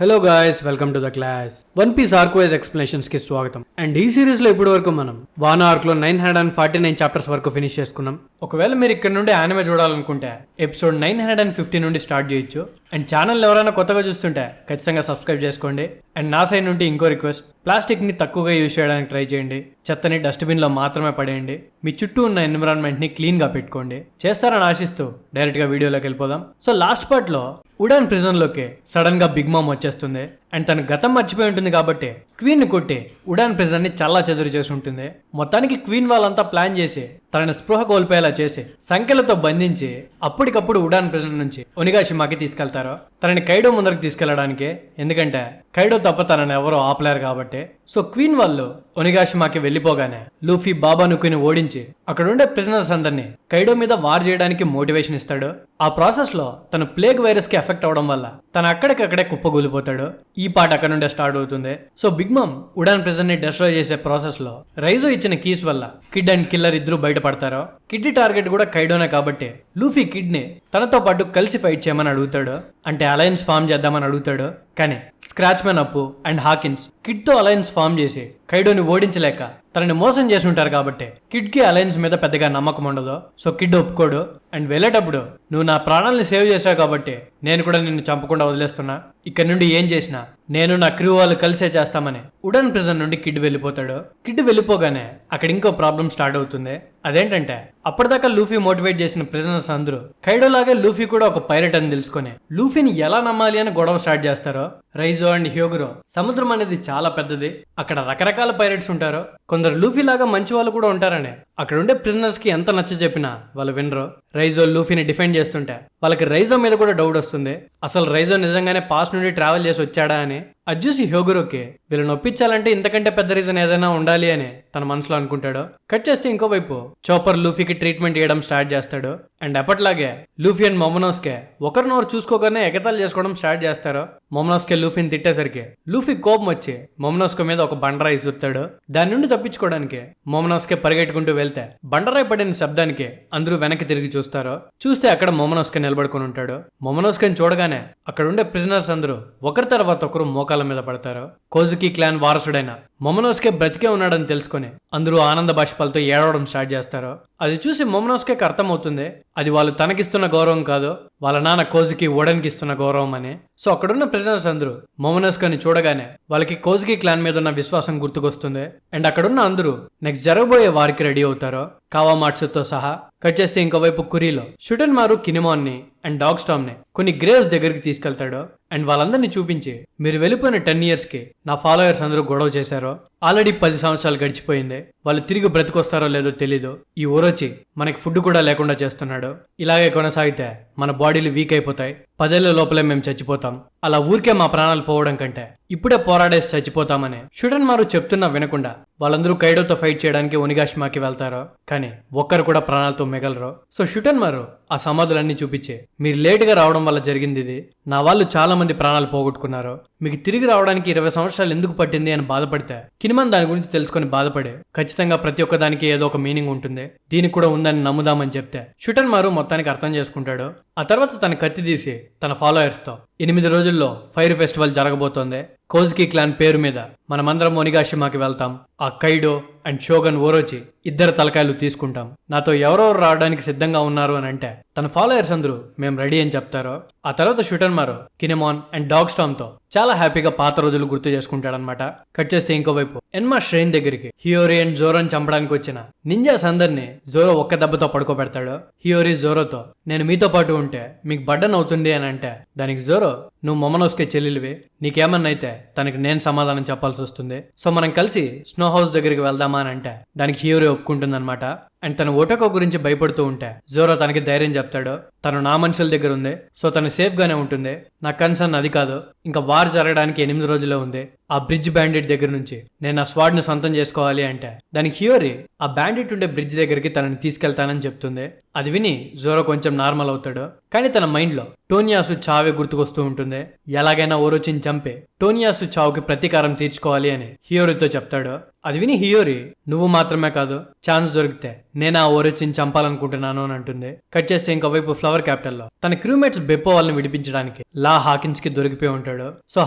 Hello guys, welcome to the class. One piece arc wise explanations కి స్వాగతం. And ఈ series లో ఇప్పటి వరకు మనం వానా ఆర్క్ లో 949 చాప్టర్స్ వరకు ఫినిష్ చేసుకున్నాం. ఒకవేళ మీరు ఇక్కడ నుండి యానిమే చూడాలనుకుంటే ఎపిసోడ్ 950 నుండి స్టార్ట్ చేయొచ్చు. అండ్ ఛానల్ ఎవరైనా కొత్తగా చూస్తుంటే ఖచ్చితంగా సబ్స్క్రైబ్ చేసుకోండి. అండ్ నా సైడ్ నుండి ఇంకో రిక్వెస్ట్, ప్లాస్టిక్ ని తక్కువగా యూజ్ చేయడానికి ట్రై చేయండి. చెత్తని డస్ట్బిన్ లో మాత్రమే పడేయండి. మీ చుట్టూ ఉన్న ఎన్విరాన్మెంట్ ని క్లీన్ గా పెట్టుకోండి. చేస్తారని ఆశిస్తూ డైరెక్ట్ గా వీడియోలోకి వెళ్ళిపోదాం. సో లాస్ట్ పార్ట్ లో ఉడాన్ ప్రిజన్ లోకి సడన్ గా బిగ్ మామ్ వచ్చేస్తుంది. అండ్ తన గతం మర్చిపోయి ఉంటుంది కాబట్టి క్వీన్ ని కొట్టి ఉడాన్ ప్రిజన్ ని చల్లా చెదురు చేసి ఉంటుంది. మొత్తానికి క్వీన్ వాళ్ళంతా ప్లాన్ చేసి తనని స్పృహ కోల్పోయేలా చేసి సంఖ్యలతో బంధించి అప్పటికప్పుడు ఉడాన్ ప్రిజన్ నుంచి ఒనిగాషిమాకి తీసుకెళ్తారు. తనని కైడో ముందరికి తీసుకెళ్లడానికి. ఎందుకంటే కైడో తప్ప తనని ఎవరో ఆపలేరు కాబట్టి. సో క్వీన్ వాళ్ళు ఒనిగాషిమాకి వెళ్ళిపోగానే లూఫీ బాబా నుకుని ఓడించి అక్కడ ఉండే ప్రిజనర్స్ అందరినీ కైడో మీద వార్ చేయడానికి మోటివేషన్ ఇస్తాడు. ఆ ప్రాసెస్ లో తను ప్లేగ్ వైరస్ కి ఎఫెక్ట్ అవడం వల్ల తను అక్కడికక్కడే కుప్పగూలిపోతాడు. ఈ పాట అక్కడ నుండే స్టార్ట్ అవుతుంది. So Big Mom Udon prison ని డిస్ట్రాయ్ చేసే ప్రాసెస్ లో రైజో ఇచ్చిన కీస్ వల్ల కిడ్ అండ్ కిల్లర్ ఇద్దరు బయటపడతారు. కిడ్ టార్గెట్ కూడా కైడోనే కాబట్టి లూఫీ కిడ్ ని తనతో పాటు కలిసి ఫైట్ చేయమని అడుగుతాడు. అంటే అలయన్స్ ఫామ్ చేద్దామని అడుగుతాడు. కానీ స్క్రాచ్ మ్యాన్ అప్పు అండ్ హాకిన్స్ కిడ్ తో అలయన్స్ ఫామ్ చేసి కైడోని ఓడించలేక తనని మోసం చేసి ఉంటారు కాబట్టి కిడ్ కి అలయన్స్ మీద పెద్దగా నమ్మకం ఉండదు. సో కిడ్ ఒప్పుకోడు. అండ్ వెళ్ళేటప్పుడు నువ్వు నా ప్రాణాలని సేవ్ చేసావు కాబట్టి నేను కూడా నిన్ను చంపకుండా వదిలేస్తున్నా. ఇక్కడ నుండి ఏం చేసినా నేను నా క్రూ వాళ్ళు కలిసే చేస్తామని ఉడాన్ ప్రిజన్ నుండి కిడ్ వెళ్ళిపోతాడు. కిడ్ వెళ్ళిపోగానే అక్కడ ఇంకో ప్రాబ్లం స్టార్ట్ అవుతుంది. అదేంటంటే అప్పటిదాకా లూఫీ మోటివేట్ చేసిన ప్రిజనర్స్ అందరూ కైడో లాగే లూఫీ కూడా ఒక పైరట్ అని తెలుసుకుని లూఫీని ఎలా నమ్మాలి అని గొడవ స్టార్ట్ చేస్తారో. రైజో అండ్ హ్యోగురో సముద్రం అనేది చాలా పెద్దది, అక్కడ రకరకాల పైరట్స్ ఉంటారు, కొందరు లూఫీ లాగా మంచి వాళ్ళు కూడా ఉంటారని అక్కడ ఉండే ప్రిజనర్స్ కి ఎంత నచ్చ చెప్పినా వాళ్ళు వినరు. రైజో లూఫీని డిఫెండ్ చేస్తుంటే వాళ్ళకి రైజో మీద కూడా డౌట్ వస్తుంది. అసలు రైజో నిజంగానే పాస్ట్ నుండి ట్రావెల్ చేసి వచ్చాడా అని. అది చూసి హ్యోగురోకి వీళ్ళని ఒప్పించాలంటే ఇంతకంటే పెద్ద రీజన్ ఏదైనా ఉండాలి అని తన మనసులో అనుకుంటాడు. కట్ చేస్తే ఇంకోవైపు చాపర్ లూఫీకి ట్రీట్మెంట్ ఇవ్వడం స్టార్ట్ చేస్తాడు. అండ్ అప్పట్లాగే లూఫీ అండ్ మొమనోస్కే ఒకరినొకరు చూసుకోగానే ఎగతాలు చేసుకోవడం స్టార్ట్ చేస్తారు. మొమనోస్కే లూఫీని తిట్టేసరికి లూఫీ కోపం వచ్చి మొమనోస్కే మీద ఒక బండరాయి ఇసురుతాడు. దాని నుండి తప్పించుకోవడానికి మొమనోస్కే పరిగెట్టుకుంటూ వెళ్తే బండరాయి పడిన శబ్దానికి అందరూ వెనక్కి తిరిగి చూస్తారు. చూస్తే అక్కడ మొమనోస్కే నిలబడుకుని ఉంటాడు. మొమనోస్కేని చూడగానే అక్కడ ఉండే ప్రిజనర్స్ అందరూ ఒకరి తర్వాత ఒకరు మోకాల మీద పడతారు. కోజుకి క్లాన్ వారసుడైన మొమనోస్కే బ్రతికే ఉన్నాడని తెలుసుకుని అందరూ ఆనంద బాష్పాలతో ఏడవడం స్టార్ట్ చేస్తారు. అది చూసి మొమనోస్కేకి అర్థమవుతుంది అది వాళ్ళు తనకిస్తున్న గౌరవం కాదు, వాళ్ళ నాన్న కోజుకి ఓడన్కి ఇస్తున్న గౌరవం అని. సో అక్కడున్న ప్రిజనర్స్ అందరూ మొమనోస్కేని చూడగానే వాళ్ళకి కోజుకి క్లాన్ మీద ఉన్న విశ్వాసం గుర్తుకొస్తుంది. అండ్ అక్కడున్న అందరూ నెక్స్ట్ జరగబోయే వారికి రెడీ అవుతారు, కావామాట్సుతో సహా. కట్ చేస్తే ఇంకోవైపు కురీలో షుటెన్ మారు కినిమాన్ ని అండ్ డాగ్ స్టామ్ ని కొన్ని గ్రేవ్స్ దగ్గరికి తీసుకెళ్తాడు. అండ్ వాళ్ళందరినీ చూపించి మీరు వెళ్ళిపోయిన 10 years కి నా ఫాలోయర్స్ అందరూ గొడవ చేశారు, ఆల్రెడీ 10 సంవత్సరాలు గడిచిపోయింది, వాళ్ళు తిరిగి బ్రతికొస్తారో లేదో తెలీదు, ఈ ఊరొచ్చి మనకి ఫుడ్ కూడా లేకుండా చేస్తున్నాడు, ఇలాగే కొనసాగితే మన బాడీలు వీక్ అయిపోతాయి, 10 ఏళ్ల లోపలే మేము చచ్చిపోతాం, అలా ఊరికే మా ప్రాణాలు పోవడం కంటే ఇప్పుడే పోరాడేసి చచ్చిపోతామని షుటెన్ మారు చెప్తున్నా వినకుండా వాళ్ళందరూ కైడోతో ఫైట్ చేయడానికి ఒనిగాషిమాకి వెళ్తారు. కానీ ఒక్కరు కూడా ప్రాణాలతో మిగలరు. సో షుటెన్ మారు ఆ సమాధులన్నీ చూపించి మీరు లేటుగా రావడం వల్ల జరిగింది ఇది, నా వాళ్ళు చాలా మంది ప్రాణాలు పోగొట్టుకున్నారు, మీకు తిరిగి రావడానికి 20 సంవత్సరాలు ఎందుకు పట్టింది అని బాధపడితే కినిమాన్ దాని గురించి తెలుసుకొని బాధపడి ఖచ్చితంగా ప్రతి ఒక్క దానికి ఏదో ఒక మీనింగ్ ఉంటుంది, దీనికి కూడా ఉందని నమ్ముదామని చెప్తే షుటెన్ మారు మొత్తానికి అర్థం చేసుకుంటాడు. ఆ తర్వాత తన కత్తి తీసి తన ఫాలోయర్స్ తో 8 రోజుల్లో ఫైర్ ఫెస్టివల్ జరగబోతోంది, కోజ్కి క్లాన్ పేరు మీద మనమందరం ఒనిగాషిమాకి వెళ్తాం, ఆ కైడో అండ్ షోగన్ ఓరోచి ఇద్దరు తలకాయలు తీసుకుంటాం, నాతో ఎవరెవరు రావడానికి సిద్ధంగా ఉన్నారు అని అంటే తన ఫాలోయర్స్ అందరూ మేము రెడీ అని చెప్తారు. ఆ తర్వాత షుటెన్ మారు కినెమాన్ అండ్ డాగ్ స్టామ్ తో చాలా హ్యాపీగా పాత రోజులు గుర్తు చేసుకుంటాడనమాట. కట్ చేస్తే ఇంకోవైపు ఎన్మా ష్రైన్ దగ్గరికి హియోరి అండ్ జోరోని చంపడానికి వచ్చిన నింజాస్ అందరినీ జోరో ఒక్క దెబ్బతో పడుకోబెడతాడు. హియోరి జోరోతో నేను మీతో పాటు ఉంటే మీకు బడ్డన్ అవుతుంది అని అంటే దానికి జోరో నువ్వు మొమనోస్కే చెల్లెలివి, నీకేమన్నా అయితే తనకి నేను సమాధానం చెప్పాల్సి వస్తుంది, సో మనం కలిసి స్నో హౌస్ దగ్గరికి వెళ్దామా అని అంటే దానికి హియోరి ఒప్పుకుంటుంది అనమాట. అండ్ తను ఓటోకో గురించి భయపడుతూ ఉంటే జోరో తనకి ధైర్యం చెప్తాడు, తను నా మనుషుల దగ్గర ఉంది, సో తను సేఫ్ గానే ఉంటుంది, నా కన్సర్న్ అది కాదు, ఇంకా వార్ జరగడానికి 8 రోజులే ఉంది, ఆ బ్రిడ్జ్ బ్యాండిట్ దగ్గర నుంచి నేను ఆ స్వాడ్ ని సొంతం చేసుకోవాలి అంటే దానికి హియోరి ఆ బ్యాండిట్ ఉండే బ్రిడ్జ్ దగ్గరికి తనని తీసుకెళ్తానని చెప్తుంది. అది విని జోరో కొంచెం నార్మల్ అవుతాడు. కానీ తన మైండ్లో టోనియాసు చావే గుర్తుకొస్తూ ఉంటుంది. ఎలాగైనా ఓరోచిని చంపే టోనియాసు చావుకి ప్రతీకారం తీర్చుకోవాలి అని హియోరితో చెప్తాడు. అది విని హియోరి నువ్వు మాత్రమే కాదు, ఛాన్స్ దొరికితే నేను ఆ ఓరోచిని చంపాలనుకుంటున్నాను అని అంటుంది. కట్ చేస్తే ఇంకోవైపు ఫ్లవర్ క్యాపిటల్ లో తన క్రూమేట్స్ బెప్పో వాళ్ళని విడిపించడానికి లా హాకిన్స్ కి దొరికిపోయి ఉంటాడు. సో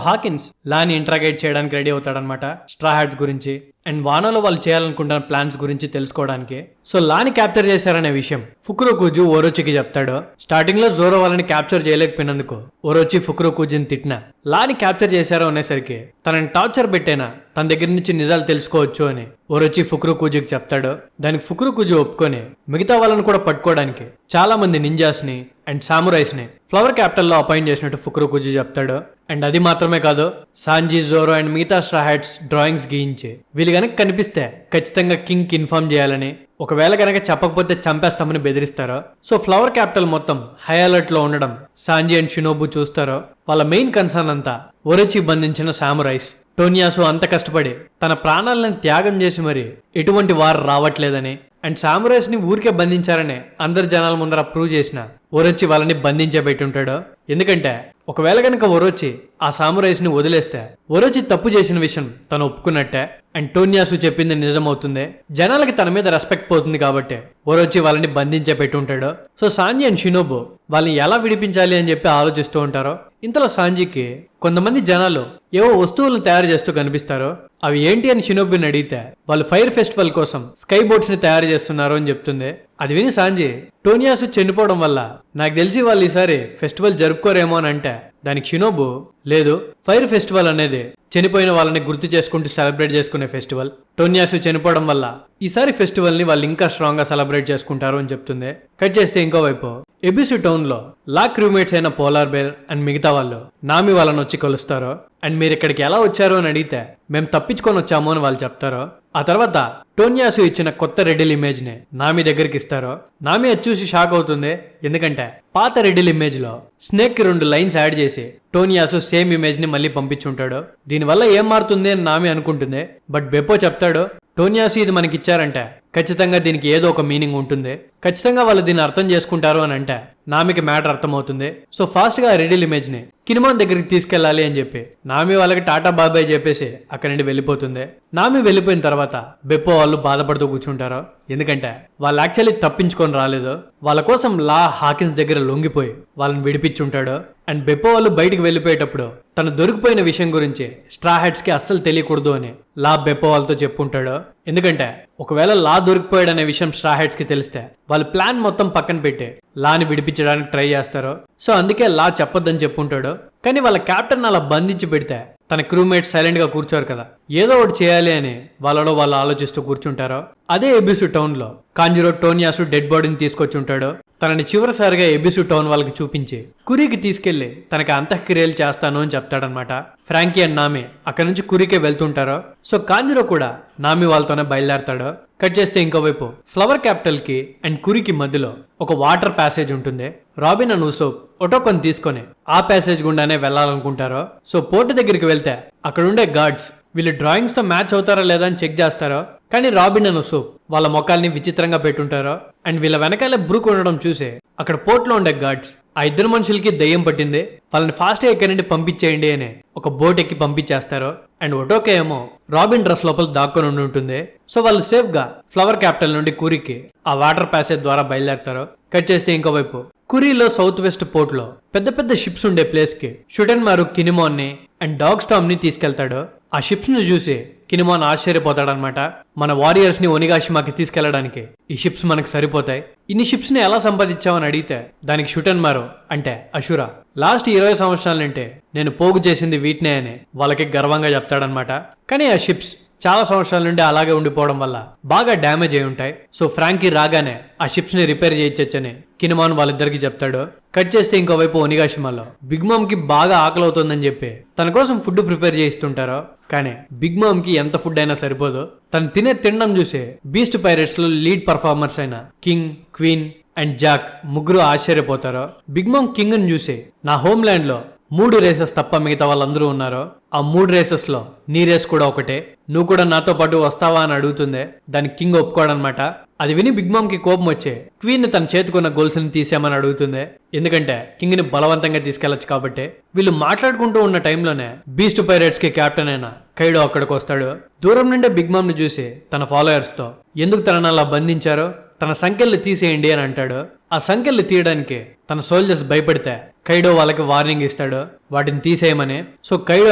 హాకిన్స్ లాని ఇంట్రాగేట్ చేయడానికి రెడీ అవుతాడనమాట స్ట్రా హ్యాట్స్ గురించి అండ్ వానోలో వాళ్ళు చేయాలనుకుంటున్న ప్లాన్స్ గురించి తెలుసుకోవడానికి. సో లాని క్యాప్చర్ చేశారనే విషయం ఫుకురోకుజు ఓరోచికి చెప్తాడు. స్టార్టింగ్ లో జోరో వాళ్ళని క్యాప్చర్ చేయలేకపోయినందుకు ఓరోచి ఫుకురోకుజుని తిట్టినా లాని క్యాప్చర్ చేశారో అనేసరికి తనని టార్చర్ పెట్టేనా తన దగ్గర నుంచి నిజాలు తెలుసుకోవచ్చు అని ఓరోచి ఫుకురోకుజుకి చెప్తాడు. దానికి ఫుకురోకుజు ఒప్పుకొని మిగతా వాళ్ళని కూడా పట్టుకోవడానికి చాలా మంది నింజాస్ ని అండ్ సామురైస్ ని ఫ్లవర్ క్యాపిటల్ లో అపాయింట్ చేసినట్టు ఫుకురోకుజు చెప్తాడు. అండ్ అది మాత్రమే కాదు, సాంజీ, జోరో అండ్ మిగతా స్ట్రా హ్యాట్స్ డ్రాయింగ్స్ గీయించి వీళ్ళు గనక కనిపిస్తే ఖచ్చితంగా కింగ్ కి ఇన్ఫార్మ్ చేయాలని, ఒకవేళ కనుక చెప్పకపోతే చంపేస్తామని బెదిరిస్తారో. సో ఫ్లవర్ క్యాపిటల్ మొత్తం హై అలర్ట్ లో ఉండడం సాంజీ అండ్ షినోబు చూస్తారో. వాళ్ళ మెయిన్ కన్సర్న్ అంతా ఓరోచి బంధించిన సామురైస్. టోనియాసు అంత కష్టపడి తన ప్రాణాలను త్యాగం చేసి మరి ఎటువంటి వారు రావట్లేదని అండ్ సామురైస్ ని ఊరికే బంధించారని అందరు జనాల ముందర ప్రూవ్ చేసిన ఓరోచి వాళ్ళని బంధించబెట్టుంటాడు. ఎందుకంటే ఒకవేళ కనుక ఓరోచి ఆ సామురైస్ ని వదిలేస్తే ఓరోచి తప్పు చేసిన విషయం తను ఒప్పుకున్నట్టే అండ్ టోనియాసు చెప్పింది నిజమవుతుంది. జనాలకి తన మీద రెస్పెక్ట్ పోతుంది కాబట్టి ఓరోచి వాళ్ళని బంధించబెట్టుంటాడు. సో సాంజీ అండ్ షినోబు వాళ్ళని ఎలా విడిపించాలి అని చెప్పి ఆలోచిస్తూ ఉంటారో. ఇంతలో సాంజీకి కొంతమంది జనాలు ఏవో వస్తువులను తయారు చేస్తూ కనిపిస్తారో. అవి ఏంటి అని షినోబుని అడిగితే వాళ్ళు ఫైర్ ఫెస్టివల్ కోసం స్కై బోట్స్ ని తయారు చేస్తున్నారు అని చెప్తుంది. అది విని సాంజీ టోనియాసు చనిపోవడం వల్ల నాకు తెలిసి వాళ్ళు ఈసారి ఫెస్టివల్ జరుపుకోరేమో అని అంటే దానికి షినోబు లేదు, ఫైర్ ఫెస్టివల్ అనేది చనిపోయిన వాళ్ళని గుర్తు చేసుకుంటూ సెలబ్రేట్ చేసుకునే ఫెస్టివల్. టోనియాసు చనిపోవడం వల్ల ఈసారి ఫెస్టివల్ ని వాళ్ళు ఇంకా స్ట్రాంగ్ గా సెలబ్రేట్ చేసుకుంటారు అని చెప్తుంది. కట్ చేస్తే ఇంకోవైపు ఎబిసు టౌన్ లో లా క్రూమేట్స్ అయిన పోలార్ బేర్ అండ్ మిగతా వాళ్ళు నామి వాళ్ళని వచ్చి కలుస్తారు. అండ్ మీరు ఇక్కడికి ఎలా వచ్చారు అని అడిగితే మేము తప్పించుకొని వచ్చాము అని వాళ్ళు చెప్తారు. ఆ తర్వాత టోనియాసు ఇచ్చిన కొత్త రెడ్డిల్ ఇమేజ్ ని నామి దగ్గరికి ఇస్తారు. నామి అది చూసి షాక్ అవుతుంది. ఎందుకంటే పాత రెడ్డిల్ ఇమేజ్ లో స్నేక్ కి 2 లైన్స్ యాడ్ చేసి టోనియాసు సేమ్ ఇమేజ్ ని మళ్ళీ పంపించుంటాడు. దీనివల్ల ఏం మారుతుంది అని నామి అనుకుంటుంది. బట్ బెప్పో చెప్తాడు టోనియాసు ఇది మనకి ఇచ్చారంటే ఖచ్చితంగా దీనికి ఏదో ఒక మీనింగ్ ఉంటుంది, ఖచ్చితంగా వాళ్ళు దీన్ని అర్థం చేసుకుంటారు అని అంటే నామికి మ్యాటర్ అర్థమవుతుంది. సో ఫాస్ట్ గా రెడిల్ ఇమేజ్ ని కినిమాన్ దగ్గరికి తీసుకెళ్లాలి అని చెప్పి నామి వాళ్ళకి టాటా బాబాయ్ చెప్పేసి అక్కడి నుండి వెళ్ళిపోతుంది. నామి వెళ్ళిపోయిన తర్వాత బెప్పో వాళ్ళు బాధపడుతూ కూర్చుంటారు. ఎందుకంటే వాళ్ళు యాక్చువల్లీ తప్పించుకొని రాలేదు, వాళ్ళ కోసం లా హాకిన్స్ దగ్గర లొంగిపోయి వాళ్ళని విడిపించుంటాడు. అండ్ బెప్పో వాళ్ళు బయటికి వెళ్ళిపోయేటప్పుడు తను దొరికిపోయిన విషయం గురించి స్ట్రా హ్యాట్స్ కి అస్సలు తెలియకూడదు అని లా బెప్పో వాళ్ళతో చెప్పుంటాడు. ఎందుకంటే ఒకవేళ లా దొరికిపోయాడనే విషయం స్ట్రా హ్యాట్స్ కి తెలిస్తే వాళ్ళు ప్లాన్ మొత్తం పక్కన పెట్టి లాని విడిపించడానికి ట్రై చేస్తారు. సో అందుకే లా చెప్పొద్దని చెప్పుంటాడు. కానీ వాళ్ళ కెప్టెన్ అలా బంధించి పెడితే తన క్రూమేట్ సైలెంట్ గా కూర్చోరు కదా, ఏదో ఒకటి చేయాలి అని వాళ్ళలో వాళ్ళు ఆలోచిస్తూ కూర్చుంటారు. అదే ఎబిసు టౌన్ లో కాంజిరో టోనియాసు డెడ్ బాడీని తీసుకొచ్చి ఉంటాడు. తనని చివరిసారిగా ఎబిసు టౌన్ వాళ్ళకి చూపించి కురికి తీసుకెళ్లి తనకి అంతఃక్రియలు చేస్తాను అని చెప్తాడనమాట. ఫ్రాంకీ అండ్ నామి అక్కడి నుంచి కురికే వెళ్తుంటారు. సో కాంజిరో కూడా నామి వాళ్ళతోనే బయలుదేరతాడు. కట్ చేస్తే ఇంకోవైపు ఫ్లవర్ క్యాపిటల్ కి అండ్ కురికి మధ్యలో ఒక వాటర్ ప్యాసేజ్ ఉంటుంది. రాబిన్ అండ్ ఉసోప్ ఒటోకొని తీసుకొని ఆ ప్యాసేజ్ గుండానే వెళ్లాలనుకుంటారు. సో పోర్టు దగ్గరికి వెళ్తే అక్కడ ఉండే గార్డ్స్ వీళ్ళు డ్రాయింగ్స్ తో మ్యాచ్ అవుతారా లేదా అని చెక్ చేస్తారో. కానీ రాబిన్ అండ్ ఉసోప్ వాళ్ళ మొక్కల్ని విచిత్రంగా పెట్టుంటారో. అండ్ వీళ్ళ వెనకాలే బ్రూక్ ఉండడం చూసి అక్కడ పోర్ట్ లో ఉండే గార్డ్స్ ఆ ఇద్దరు మనుషులకి దయ్యం పట్టింది, వాళ్ళని ఫాస్ట్ గా ఇక్కడి నుండి పంపించేయండి అని ఒక బోట్ ఎక్కి పంపించేస్తారు. అండ్ ఒటోకే ఏమో రాబిన్ డ్రెస్ లోపల దాక్కొని ఉండి ఉంటుంది. సో వాళ్ళు సేఫ్ గా ఫ్లవర్ క్యాపిటల్ నుండి కురికి ఆ వాటర్ ప్యాసేజ్ ద్వారా బయలుదేరతారు. కట్ చేస్తే ఇంకోవైపు కురీలో సౌత్ వెస్ట్ పోర్ట్ లో పెద్ద పెద్ద షిప్స్ ఉండే ప్లేస్ కి షుటెన్ మారు కినిమాన్ ని అండ్ డాగ్ స్టామ్ ని తీసుకెళ్తాడు. ఆ షిప్స్ ని చూసి కినిమాన్ ఆశ్చర్యపోతాడనమాట. మన వారియర్స్ ని ఒనిగాషిమాకి తీసుకెళ్లడానికి ఈ షిప్స్ మనకు సరిపోతాయి, ఇన్ని షిప్స్ ని ఎలా సంపాదించావని అడిగితే దానికి షుటెన్ మారు అంటే అషురా లాస్ట్ 20 సంవత్సరాల నుండి నేను పోగు చేసింది వీటినే అని వాళ్ళకి గర్వంగా చెప్తాడనమాట. కానీ ఆ షిప్స్ చాలా సంవత్సరాల నుండి అలాగే ఉండిపోవడం వల్ల బాగా డ్యామేజ్ అయి ఉంటాయి. సో ఫ్రాంకీ రాగానే ఆ షిప్స్ ని రిపేర్ చేయొచ్చని కినిమాన్ వాళ్ళిద్దరికి చెప్తాడు. కట్ చేస్తే ఇంకోవైపు ఒనిగాషిమాలో బిగ్ మామ్ కి బాగా ఆకలి అవుతుందని చెప్పి తన కోసం ఫుడ్ ప్రిపేర్ చేయిస్తుంటారు. కానీ బిగ్ మామ్ కి ఎంత ఫుడ్ అయినా సరిపోదు. తను తినే తినడం చూసి బీస్ట్ పైరేట్స్ లో లీడ్ పర్ఫార్మర్స్ అయిన కింగ్, క్వీన్ అండ్ జాక్ ముగ్గురు ఆశ్చర్యపోతారు. బిగ్ మామ్ కింగ్ ని చూసి నా హోమ్ ల్యాండ్ లో 3 రేసెస్ తప్ప మిగతా వాళ్ళందరూ ఉన్నారో ఆ 3 రేసెస్ లో నీ రేస్ కూడా ఒకటే, నువ్వు కూడా నాతో పాటు వస్తావా అని అడుగుతుంది. దానికి కింగ్ ఒప్పుకోడనమాట. అది విని బిగ్ మామ్ కి కోపం వచ్చి క్వీన్ ని తన చేతుకున్న గోల్స్ ని తీసేయమని అడుగుతుంది. ఎందుకంటే కింగ్ ని బలవంతంగా తీసుకెళ్లొచ్చు కాబట్టి. వీళ్ళు మాట్లాడుకుంటూ ఉన్న టైంలోనే బీస్ట్ పైరేట్స్ కి కెప్టెన్ అయిన కైడో అక్కడికి వస్తాడు. దూరం నుండే బిగ్ మామ్ ని చూసి తన ఫాలోయర్స్ తో ఎందుకు తనని అలా బంధించారో, తన సంఖ్యలు తీసేయండి అని అంటాడు. ఆ సంఖ్యలు తీయడానికి తన సోల్జర్స్ భయపడితే కైడో వాళ్ళకి వార్నింగ్ ఇస్తాడు వాటిని తీసేయమని. సో కైడో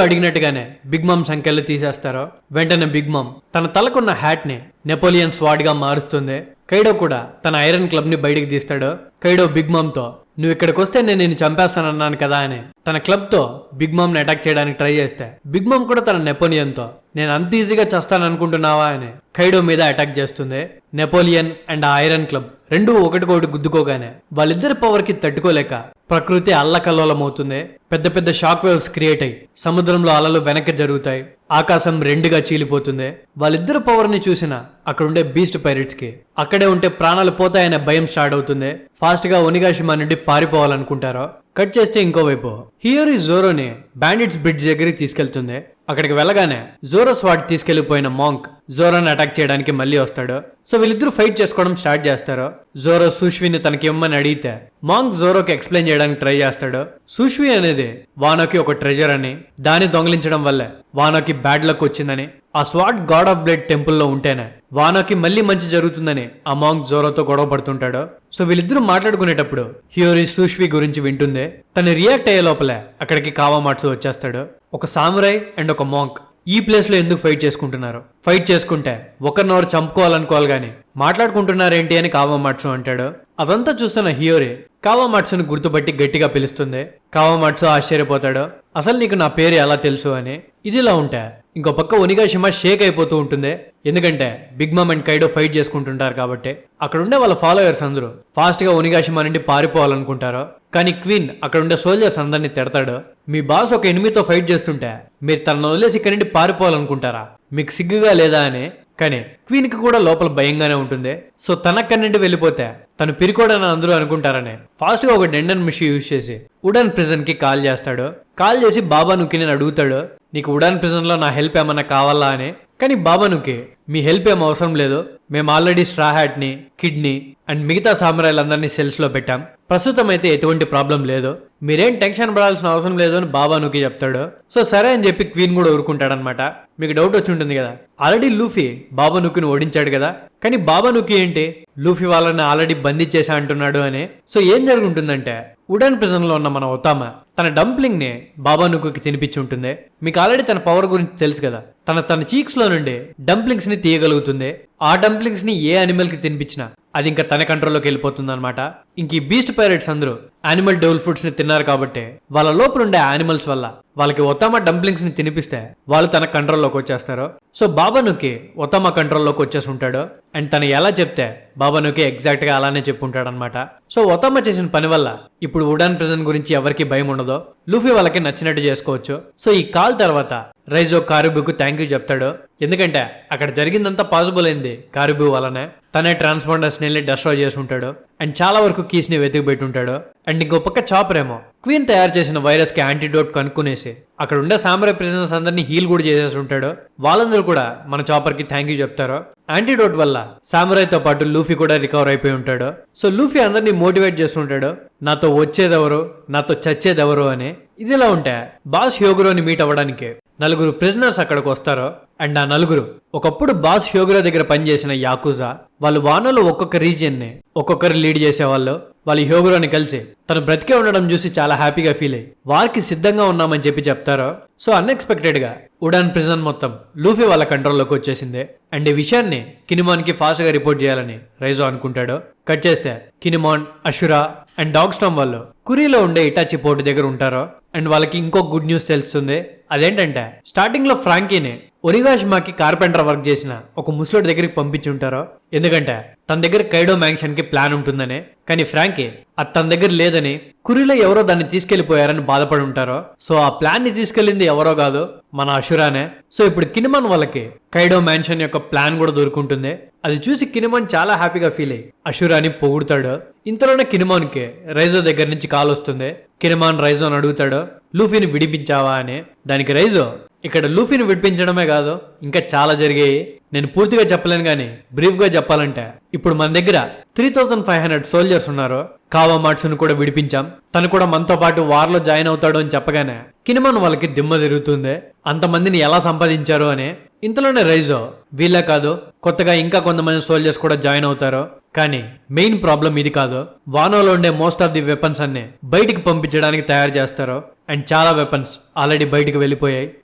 అడిగినట్టుగానే బిగ్ మామ్ సంఖ్యలు తీసేస్తారు. వెంటనే బిగ్ మామ్ తన తలకున్న హ్యాట్ ని నెపోలియన్ స్వాడ్ గా మారుస్తుంది. కైడో కూడా తన ఐరన్ క్లబ్ ని బయటికి తీస్తాడు. కైడో బిగ్ మామ్ తో నువ్వు ఇక్కడికి వస్తే నేను నిన్ను చంపేస్తానన్నాను కదా అని తన క్లబ్ తో బిగ్ మామ్ ని అటాక్ చేయడానికి ట్రై చేస్తే బిగ్ మామ్ కూడా తన నెపోలియన్ తో నేను అంత ఈజీగా చేస్తాననుకుంటున్నావా అని కైడో మీద అటాక్ చేస్తుంది. నెపోలియన్ అండ్ ఆ ఐరన్ క్లబ్ రెండూ ఒకటికొకటి గుద్దుకోగానే వాళ్ళిద్దరి పవర్ కి తట్టుకోలేక ప్రకృతి అల్లకల్లోలమవుతుంది. పెద్ద పెద్ద షాక్ వేవ్స్ క్రియేట్ అయ్యి సముద్రంలో అలలు వెనక్కి జరుగుతాయి. ఆకాశం రెండుగా చీలిపోతుంది. వాళ్ళిద్దరు పవర్ ని చూసిన అక్కడుండే బీస్ట్ పైరేట్స్ కి అక్కడే ఉంటే ప్రాణాలు పోతాయనే భయం స్టార్ట్ అవుతుంది. ఫాస్ట్ గా ఒనిగాషిమా నుండి పారిపోవాలనుకుంటారో. కట్ చేస్తే ఇంకోవైపు హియోరి జోరోని బ్యాండిట్స్ బ్రిడ్జ్ దగ్గరికి తీసుకెళ్తుంది. అక్కడికి వెళ్ళగానే జోరో స్వాడ్ తీసుకెళ్లిపోయిన మాంక్ జోరోని అటాక్ చేయడానికి మళ్ళీ వస్తాడు. సో వీళ్ళిద్దరూ ఫైట్ చేసుకోవడం స్టార్ట్ చేస్తారు. జోరో సూష్విని తనకి ఇమ్మని అడిగితే మాంక్ జోరోకి ఎక్స్ప్లెయిన్ చేయడానికి ట్రై చేస్తాడు. సూష్వి అనేది వానోకి ఒక ట్రెజర్ అని, దాన్ని దొంగిలించడం వల్లే వానోకి బ్యాడ్ లక్ వచ్చిందని, ఆ స్వాడ్ గాడ్ ఆఫ్ బ్లడ్ టెంపుల్లో ఉంటేనే వానోకి మళ్ళీ మంచి జరుగుతుందని ఆ మాంక్ జోరోతో గొడవ పడుతుంటాడు. సో వీళ్ళిద్దరూ మాట్లాడుకునేటప్పుడు హియోరి సూష్వి గురించి వింటుంది. తను రియాక్ట్ అయ్యే లోపలే అక్కడికి కావామాట్సు వచ్చేస్తాడు. ఒక సామురై అండ్ ఒక మాంక్ ఈ ప్లేస్ లో ఎందుకు ఫైట్ చేసుకుంటున్నారు? ఫైట్ చేసుకుంటే ఒకరినొకరు చంపుకోవాలనుకోవాలి గాని మాట్లాడుకుంటున్నారేంటి అని కావామాట్సు అంటాడు. అదంతా చూస్తున్న హియోరి కావామాట్సుని గుర్తుపట్టి గట్టిగా పిలుస్తుంది. కావామాట్సు ఆశ్చర్యపోతాడు, అసలు నీకు నా పేరు ఎలా తెలుసు అని. ఇదిలా ఉంటే ఇంకో పక్క ఒనిగాషిమా షేక్ అయిపోతూ ఉంటుంది. ఎందుకంటే బిగ్ మామ్ అండ్ కైడో ఫైట్ చేసుకుంటుంటారు కాబట్టి. అక్కడ ఉండే వాళ్ళ ఫాలోయర్స్ అందరూ ఫాస్ట్ గా ఒనిగాషిమా నుండి పారిపోవాలనుకుంటారు. కానీ క్వీన్ అక్కడ ఉండే సోల్జర్స్ అందరినీ తిడతాడు. మీ బాస్ ఒక ఎనిమితో ఫైట్ చేస్తుంటే మీరు తనను వదిలేసి ఇక్కడి నుండి పారిపోవాలనుకుంటారా? మీకు సిగ్గుగా లేదా అని. కానీ క్వీన్ కి కూడా లోపల భయంగానే ఉంటుంది. సో తనక్కడి నుండి వెళ్ళిపోతే తను పిరికోడని అందరూ అనుకుంటారని ఫాస్ట్ గా ఒక డెండన్ మిషన్ యూజ్ చేసి వుడన్ ప్రిజన్ కి కాల్ చేస్తాడు. కాల్ చేసి బాబానుకి నేను అడుగుతాడు, నీకు వుడన్ ప్రిజన్ లో నా హెల్ప్ ఏమన్నా కావాలా అని. కానీ బాబానుకి మీ హెల్ప్ ఏం అవసరం లేదు, మేము ఆల్రెడీ స్ట్రా హ్యాట్ ని, కిడ్నీ అండ్ మిగతా సామురాయిలందరినీ సెల్స్ లో పెట్టాం. ప్రస్తుతం అయితే ఎటువంటి ప్రాబ్లం లేదు, మీరేం టెన్షన్ పడాల్సిన అవసరం లేదు అని బాబానుకి చెప్తాడు. సో సరే అని చెప్పి క్వీన్ కూడా ఊరుకుంటాడనమాట. మీకు డౌట్ వచ్చి ఉంటుంది కదా, ఆల్రెడీ లూఫీ బాబానుకిని ఓడించాడు కదా, కానీ బాబానుకి ఏంటి లూఫీ వాళ్ళని ఆల్రెడీ బంధించేసా అంటున్నాడు అని. సో ఏం జరుగుతుందంటే వుడన్ ప్రిజన్ లో ఉన్న మన ఒతామా తన డంప్లింగ్ ని బాబానుకి తినిపించి ఉంటుంది. మీకు ఆల్రెడీ తన పవర్ గురించి తెలుసు కదా, తన చీక్స్ లో నుండి డంప్లింగ్స్ ని తీయగలుగుతుంది. ఆ డంప్లింగ్స్ ని ఏ అనిమల్ కి తినిపించినా అది ఇంకా తన కంట్రోల్లోకి వెళ్ళిపోతుంది అనమాట. ఇంక ఈ బీస్ట్ పైరేట్స్ అందరూ యానిమల్ డెవల్ ఫుడ్స్ ని తిన్నారు కాబట్టి వాళ్ళ లోపల ఉండే యానిమల్స్ వల్ల వాళ్ళకి ఒతామా డంప్లింగ్స్ ని తినిపిస్తే వాళ్ళు తన కంట్రోల్లోకి వచ్చేస్తారు. సో బాబానుకి ఒతామా కంట్రోల్లోకి వచ్చేసి ఉంటాడు. అండ్ తను ఎలా చెప్తే బాబానుకి ఎగ్జాక్ట్ గా అలానే చెప్పుంటాడు అనమాట. సో ఒతామా చేసిన పని వల్ల ఇప్పుడు వుడన్ ప్రిజన్ గురించి ఎవరికి భయం ఉండదో, లూఫీ వాళ్ళకి నచ్చినట్టు చేసుకోవచ్చు. సో ఈ కాల్ తర్వాత రైజో కారిబుకు థ్యాంక్ యూ చెప్తాడు. ఎందుకంటే అక్కడ జరిగిందంతా పాసిబుల్ అయింది కారిబు వల్లనే. తనే ట్రాన్స్పాండర్స్ ని డెస్ట్రాయ్ చేసి ఉంటాడు అండ్ చాలా వరకు కీస్ ని వెతికి పెట్టి ఉంటాడు. అండ్ ఇంకో పక్క చాపర్ ఏమో క్వీన్ తయారు చేసిన వైరస్ కి యాంటీడోట్ కనుక్కునేసి అక్కడ ఉండే సామురాయ్ ప్రిజనర్స్ అందరినీ హీల్ కూడా చేసేసి ఉంటాడు. వాళ్ళందరూ కూడా మన చాపర్ కి థ్యాంక్ యూ చెప్తారు. యాంటీడోట్ వల్ల సామురాయ్ తో పాటు లూఫీ కూడా రికవర్ అయిపోయి ఉంటాడు. సో లూఫీ అందరినీ మోటివేట్ చేస్తుంటాడు, నాతో వచ్చేదెవరు, నాతో చచ్చేదెవరు అని. ఇదిలా ఉంటే బాస్ హ్యోగురోని మీట్ అవ్వడానికి 4 ప్రిజనర్స్ అక్కడికి వస్తారు. అండ్ ఆ 4 ఒకప్పుడు బాస్ హ్యోగురో దగ్గర పనిచేసిన యాకుజా. వాళ్ళు వానలో ఒక్కొక్క రీజియన్ ని ఒక్కొక్కరు లీడ్ చేసేవాళ్ళు. వాళ్ళు హ్యోగురోని కలిసి తను బ్రతికే ఉండడం చూసి చాలా హ్యాపీగా ఫీల్ అయ్యి వారికి సిద్ధంగా ఉన్నామని చెప్తారు. సో అన్ఎక్స్పెక్టెడ్ గా వుడన్ ప్రిజన్ మొత్తం లూఫీ వాళ్ళ కంట్రోల్లోకి వచ్చేసింది. అండ్ ఈ విషయాన్ని కినిమాన్ కి ఫాస్ట్ గా రిపోర్ట్ చేయాలని రైజో అనుకుంటాడు. కట్ చేస్తే కినిమాన్, అషురా అండ్ డాగ్ స్టామ్ వాళ్ళు కురీలో ఉండే ఇటాచి పోర్ట్ దగ్గర ఉంటారు. అండ్ వాళ్ళకి ఇంకో గుడ్ న్యూస్ తెలుస్తుంది. అదేంటంటే స్టార్టింగ్ లో ఫ్రాంకీని ఒనిగాషిమాకి కార్పెంటర్ వర్క్ చేసిన ఒక ముసలోడి దగ్గరికి పంపించి ఉంటారు. ఎందుకంటే తన దగ్గర కైడో మ్యాన్షన్ కి ప్లాన్ ఉంటుందని. కానీ ఫ్రాంకీ అది తన దగ్గర లేదని, కురీలో ఎవరో దాన్ని తీసుకెళ్లిపోయారని బాధపడి ఉంటారు. సో ఆ ప్లాన్ ని తీసుకెళ్లింది ఎవరో కాదు, మన అషురానే. సో ఇప్పుడు కినిమాన్ వాళ్ళకి కైడో మ్యాన్షన్ యొక్క ప్లాన్ కూడా దొరుకుంటుంది. అది చూసి కినిమాన్ చాలా హ్యాపీగా ఫీల్ అయ్యి అషురాని పొగుడుతాడు. ఇంతలోనే కినిమాన్ కి రైజో దగ్గర నుంచి కాల్ వస్తుంది. కినిమాన్ రైజోని అడుగుతాడు, లూఫీని విడిపించావా అని. దానికి రైజో, ఇక్కడ లూఫీని విడిపించడమే కాదు ఇంకా చాలా జరిగాయి, నేను పూర్తిగా చెప్పలేను గానీ బ్రీఫ్ గా చెప్పాలంటే ఇప్పుడు మన దగ్గర 3500 సోల్జర్స్ ఉన్నారు. కావామాట్సును కూడా విడిపించాం, తను కూడా మనతో పాటు వార్లో జాయిన్ అవుతాడు అని చెప్పగానే కినిమాన్ వాళ్ళకి దిమ్మ తిరుగుతుంది. అంతమందిని ఎలా సంపాదించారు అని. ఇంతలోనే రైజో, వీళ్ళే కాదు కొత్తగా ఇంకా కొంతమంది సోల్జర్స్ కూడా జాయిన్ అవుతారు, కానీ మెయిన్ ప్రాబ్లం ఇది కాదు. వానోలో ఉండే మోస్ట్ ఆఫ్ ది వెపన్స్ అన్ని బయటికి పంపించడానికి తయారు చేస్తారు. అండ్ చాలా వెపన్స్ ఆల్రెడీ బయటికి వెళ్ళిపోయాయి.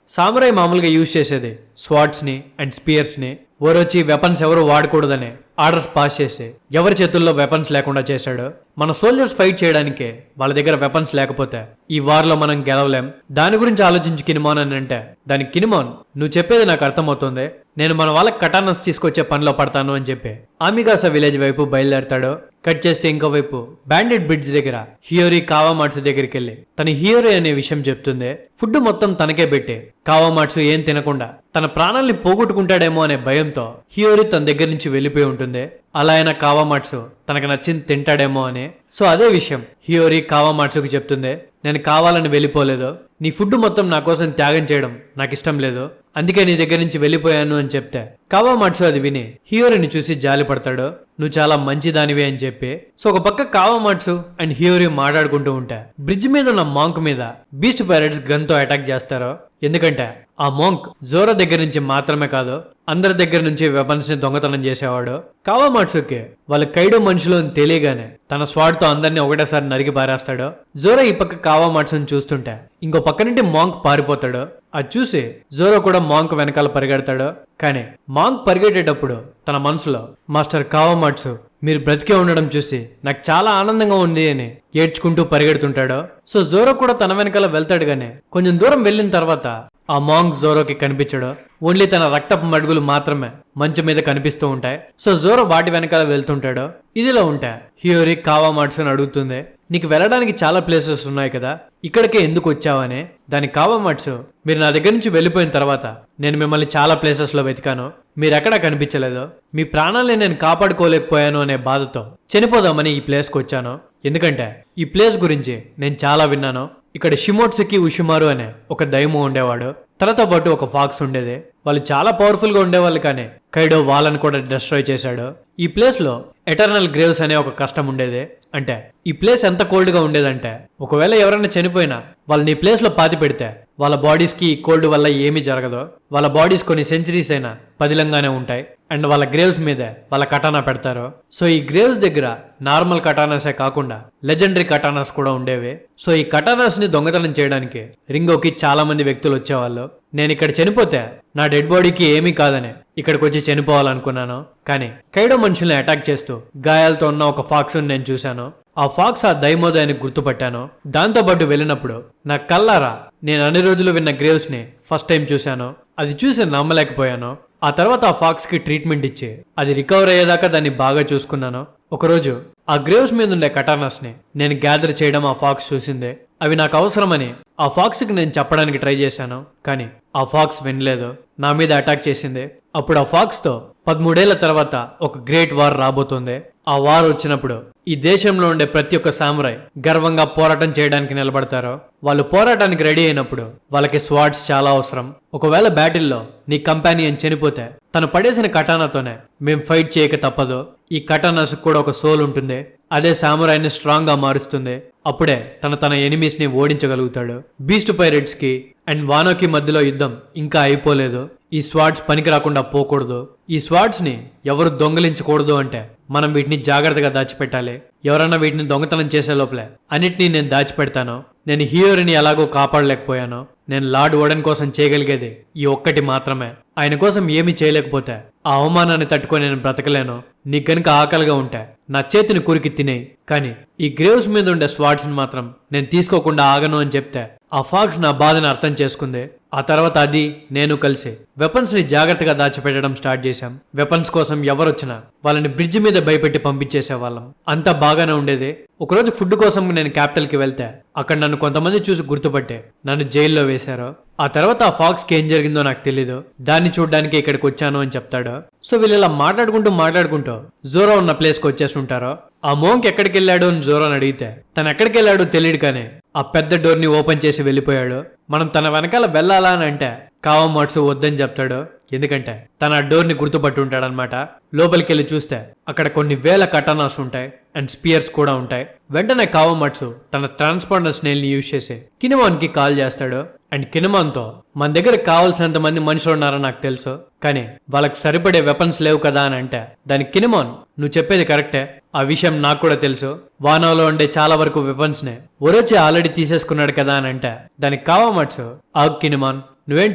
సామురాయ్ మామూలుగా యూజ్ చేసేది స్వాట్స్ ని అండ్ స్పియర్స్ ని. ఓరొచ్చి వెపన్స్ ఎవరు వాడకూడదని ఆర్డర్స్ పాస్ చేసి ఎవరి చేతుల్లో వెపన్స్ లేకుండా చేశాడు. మన సోల్జర్స్ ఫైట్ చేయడానికి వాళ్ళ దగ్గర వెపన్స్ లేకపోతే ఈ వార్ లో మనం గెలవలేం. దాని గురించి ఆలోచించి కినిమాన్ అని అంటే దానికి కినిమాన్, నువ్వు చెప్పేది నాకు అర్థమవుతుంది, నేను మన వాళ్ళకి కటానస్ తీసుకొచ్చే పనిలో పడతాను అని చెప్పి ఆమిగాసా విలేజ్ వైపు బయలుదేరతాడు. కట్ చేస్తే ఇంకోవైపు బ్యాండెడ్ బ్రిడ్జ్ దగ్గర హియోరి కావామాట్సు దగ్గరికి వెళ్ళి తన హియోరి అనే విషయం చెప్తుంది. ఫుడ్ మొత్తం తనకే పెట్టి కావామాట్సు ఏం తినకుండా తన ప్రాణాల్ని పోగొట్టుకుంటాడేమో అనే భయంతో హియోరి తన దగ్గర నుంచి వెళ్ళిపోయి ఉంటుంది. అలా అయినా కావామాట్సు తనకు నచ్చింది తింటాడేమో అని. సో అదే విషయం హియోరి కావామాట్సుకి చెప్తుంది, నేను కావాలని వెళ్ళిపోలేదు, నీ ఫుడ్ మొత్తం నా కోసం త్యాగం చేయడం నాకు ఇష్టం లేదు, అందుకే నీ దగ్గర నుంచి వెళ్ళిపోయాను అని చెప్తే కావామాట్సు అది విని హియోరిని చూసి జాలి పడతాడు, నువ్వు చాలా మంచిదానివి అని చెప్పి. సో ఒక పక్క కావామాట్సు అండ్ హియోరి మాట్లాడుకుంటూ ఉంటే బ్రిడ్జ్ మీద ఉన్న మాంక్ మీద బీస్ట్ పైరట్స్ గన్ తో అటాక్ చేస్తారు. ఎందుకంటే ఆ మాంక్ జోరో దగ్గర నుంచి మాత్రమే కాదు అందరి దగ్గర నుంచి వెపన్స్ ని దొంగతనం చేసేవాడు. కావామాట్సుకి వాళ్ళ కైడో మనుషులు అని తెలియగానే తన స్వాడ్ తో అందరినీ ఒకటేసారి నరికి పారేస్తాడు. జోరో ఈ పక్క కావామాట్సుని చూస్తుంటే ఇంకో పక్క నుండి మాంక్ పారిపోతాడు. అది చూసి జోరో కూడా మాంక్ వెనకాల పరిగెడతాడు. కానీ మాంక్ పరిగెట్టేటప్పుడు తన మనసులో, మాస్టర్ కావామాట్సు మీరు బ్రతికే ఉండడం చూసి నాకు చాలా ఆనందంగా ఉంది అని ఏడ్చుకుంటూ పరిగెడుతుంటాడు. సో జోరో కూడా తన వెనకాల వెళ్తాడు. గానీ కొంచెం దూరం వెళ్ళిన తర్వాత ఆ మాంక్ జోరోకి కనిపించడు. ఓన్లీ తన రక్తపు మడుగులు మాత్రమే మంచం మీద కనిపిస్తూ ఉంటాయి. సో జోరో వాటి వెనకాల వెళ్తుంటాడు. ఇదిలో ఉంటే హియోరి కావామాట్సుని అడుగుతుంది, నీకు వెళ్ళడానికి చాలా ప్లేసెస్ ఉన్నాయి కదా, ఇక్కడికే ఎందుకు వచ్చావని. దానికి కావామాట్సు, మీరు నా దగ్గర నుంచి వెళ్ళిపోయిన తర్వాత నేను మిమ్మల్ని చాలా ప్లేసెస్ లో వెతికాను, మీరెక్కడా కనిపించలేదు, మీ ప్రాణాలని నేను కాపాడుకోలేకపోయాను అనే బాధతో చనిపోదామని ఈ ప్లేస్కి వచ్చాను. ఎందుకంటే ఈ ప్లేస్ గురించి నేను చాలా విన్నాను. ఇక్కడ షిమోట్సుకి ఉషిమారు అనే ఒక దైము ఉండేవాడు, తనతో పాటు ఒక ఫాక్స్ ఉండేది. వాళ్ళు చాలా పవర్ఫుల్ గా ఉండేవాళ్ళు, కానీ కైడో వాళ్ళని కూడా డిస్ట్రాయ్ చేశాడు. ఈ ప్లేస్ లో ఎటర్నల్ గ్రేవ్స్ అనే ఒక కష్టం ఉండేది. అంటే ఈ ప్లేస్ ఎంత కోల్డ్ గా ఉండేదంటే ఒకవేళ ఎవరైనా చనిపోయినా వాళ్ళని ఈ ప్లేస్ లో పాతి పెడితే వాళ్ళ బాడీస్ కి కోల్డ్ వల్ల ఏమీ జరగదు. వాళ్ళ బాడీస్ కొన్ని సెంచరీస్ అయినా పదిలంగానే ఉంటాయి. అండ్ వాళ్ళ గ్రేవ్స్ మీదే వాళ్ళ కటానా పెడతారు. సో ఈ గ్రేవ్స్ దగ్గర నార్మల్ కటానాసే కాకుండా లెజెండరీ కటానాస్ కూడా ఉండేవి. సో ఈ కటానాస్ ని దొంగతనం చేయడానికి రింగోకి చాలా మంది వ్యక్తులు వచ్చేవాళ్ళు. నేను ఇక్కడ చనిపోతే నా డెడ్ బాడీకి ఏమీ కాదని ఇక్కడికి వచ్చి చనిపోవాలనుకున్నాను. కానీ కైడో మనుషుల్ని అటాక్ చేస్తూ గాయాలతో ఉన్న ఒక ఫాక్స్ నేను చూశాను. ఆ ఫాక్స్ ఆ దైమోదయాన్ని గుర్తుపట్టాను. దాంతో పాటు వెళ్ళినప్పుడు నా కల్లారా నేను అన్ని రోజులు విన్న గ్రేవ్స్ ని ఫస్ట్ టైం చూశాను. అది చూసి నమ్మలేకపోయాను. ఆ తర్వాత ఆ ఫాక్స్ కి ట్రీట్మెంట్ ఇచ్చి అది రికవర్ అయ్యేదాకా దాన్ని బాగా చూసుకున్నాను. ఒకరోజు ఆ గ్రేవ్స్ మీద ఉండే కటానాస్ ని నేను గ్యాదర్ చేయడం ఆ ఫాక్స్ చూసిందే. అవి నాకు అవసరమని ఆ ఫాక్స్ కి నేను చెప్పడానికి ట్రై చేశాను. కానీ ఆ ఫాక్స్ వినలేదు, నా మీద అటాక్ చేసింది. అప్పుడు ఆ ఫాక్స్ తో 13 ఏళ్ల తర్వాత ఒక గ్రేట్ వార్ రాబోతుంది. ఆ వార్ వచ్చినప్పుడు ఈ దేశంలో ఉండే ప్రతి ఒక్క సామురాయ్ గర్వంగా పోరాటం చేయడానికి నిలబడతారు. వాళ్ళు పోరాటానికి రెడీ అయినప్పుడు వాళ్ళకి స్వాడ్స్ చాలా అవసరం. ఒకవేళ బ్యాటిల్లో నీ కంపానియన్ చనిపోతే తను పడేసిన కటానాతోనే మేం ఫైట్ చేయక తప్పదు. ఈ కటానాస్ కూడా ఒక సోల్ ఉంటుంది, అదే సామురాయ్ని స్ట్రాంగ్ గా మారుస్తుంది. అప్పుడే తన ఎనిమీస్ ని ఓడించగలుగుతాడు. బీస్ట్ పైరెట్స్ కి అండ్ వానోకి మధ్యలో యుద్ధం ఇంకా అయిపోలేదు. ఈ స్వాడ్స్ పనికి రాకుండా పోకూడదు. ఈ స్వాడ్స్ ని ఎవరు దొంగలించకూడదు. అంటే మనం వీటిని జాగ్రత్తగా దాచిపెట్టాలి. ఎవరన్నా వీటిని దొంగతనం చేసే లోపలే అన్నిటినీ నేను దాచిపెడతాను. నేను హియోరిని ఎలాగో కాపాడలేకపోయాను. నేను లార్డ్ ఓడెన్ కోసం చేయగలిగేది ఈ ఒక్కటి మాత్రమే. ఆయన కోసం ఏమీ చేయలేకపోతే ఆ అవమానాన్ని తట్టుకొని నేను బ్రతకలేను. నీకు గనుక ఆకలిగా ఉంటే నా చేతిని కురికి తినేయి, కానీ ఈ గ్రేవ్స్ మీద ఉండే స్వాడ్స్ ని మాత్రం నేను తీసుకోకుండా ఆగను అని చెప్తే ఆ ఫాక్స్ నా బాధను అర్థం చేసుకుంది. ఆ తర్వాత అది నేను కలిసి వెపన్స్ ని జాగ్రత్తగా దాచిపెట్టడం స్టార్ట్ చేశాం. వెపన్స్ కోసం ఎవరొచ్చినా వాళ్ళని బ్రిడ్జ్ మీద భయపెట్టి పంపించేసేవాళ్ళం. అంతా బాగానే ఉండేది. ఒకరోజు ఫుడ్ కోసం నేను క్యాపిటల్ కి వెళ్తే అక్కడ నన్ను కొంతమంది చూసి గుర్తుపట్టే నన్ను జైల్లో వేశారు. ఆ తర్వాత ఆ ఫాక్స్ కి ఏం జరిగిందో నాకు తెలీదు. దాన్ని చూడడానికి ఇక్కడికి వచ్చాను అని చెప్తాడు. సో వీళ్ళు ఇలా మాట్లాడుకుంటూ జోరో ఉన్న ప్లేస్ కి వచ్చేస్తుంటారు. ఆ మోంక్ ఎక్కడికి వెళ్ళాడు అని జోరోని అడిగితే తను ఎక్కడికి వెళ్ళాడో తెలియదు, కానీ ఆ పెద్ద డోర్ ని ఓపెన్ చేసి వెళ్ళిపోయాడు. మనం తన వెనకాల వెళ్ళాలా అని అంటే కావామాట్సు వద్దని చెప్తాడు, ఎందుకంటే తన ఆ డోర్ ని గుర్తుపట్టి ఉంటాడనమాట. లోపలికి వెళ్ళి చూస్తే అక్కడ కొన్ని వేల కటానాస్ ఉంటాయి అండ్ స్పియర్స్ కూడా ఉంటాయి. వెంటనే కావామాట్సు తన ట్రాన్స్పాండర్ స్నేల్ ని యూజ్ చేసి కినమాన్ కి కాల్ చేస్తాడు. అండ్ కినమాన్ తో మన దగ్గర కావాల్సినంత మంది మనుషులు ఉన్నారని నాకు తెలుసు, కానీ వాళ్ళకి సరిపడే వెపన్స్ లేవు కదా అని అంటే దానికి కినమాన్, నువ్వు చెప్పేది కరెక్టే, ఆ విషయం నాకు కూడా తెలుసు. వానాలో ఉండే చాలా వరకు వెపన్స్ ని ఒరోచి ఆల్రెడీ తీసేసుకున్నాడు కదా అని అంటే దానికి కావామాట్సు, ఆగు కినమాన్, నువ్వేం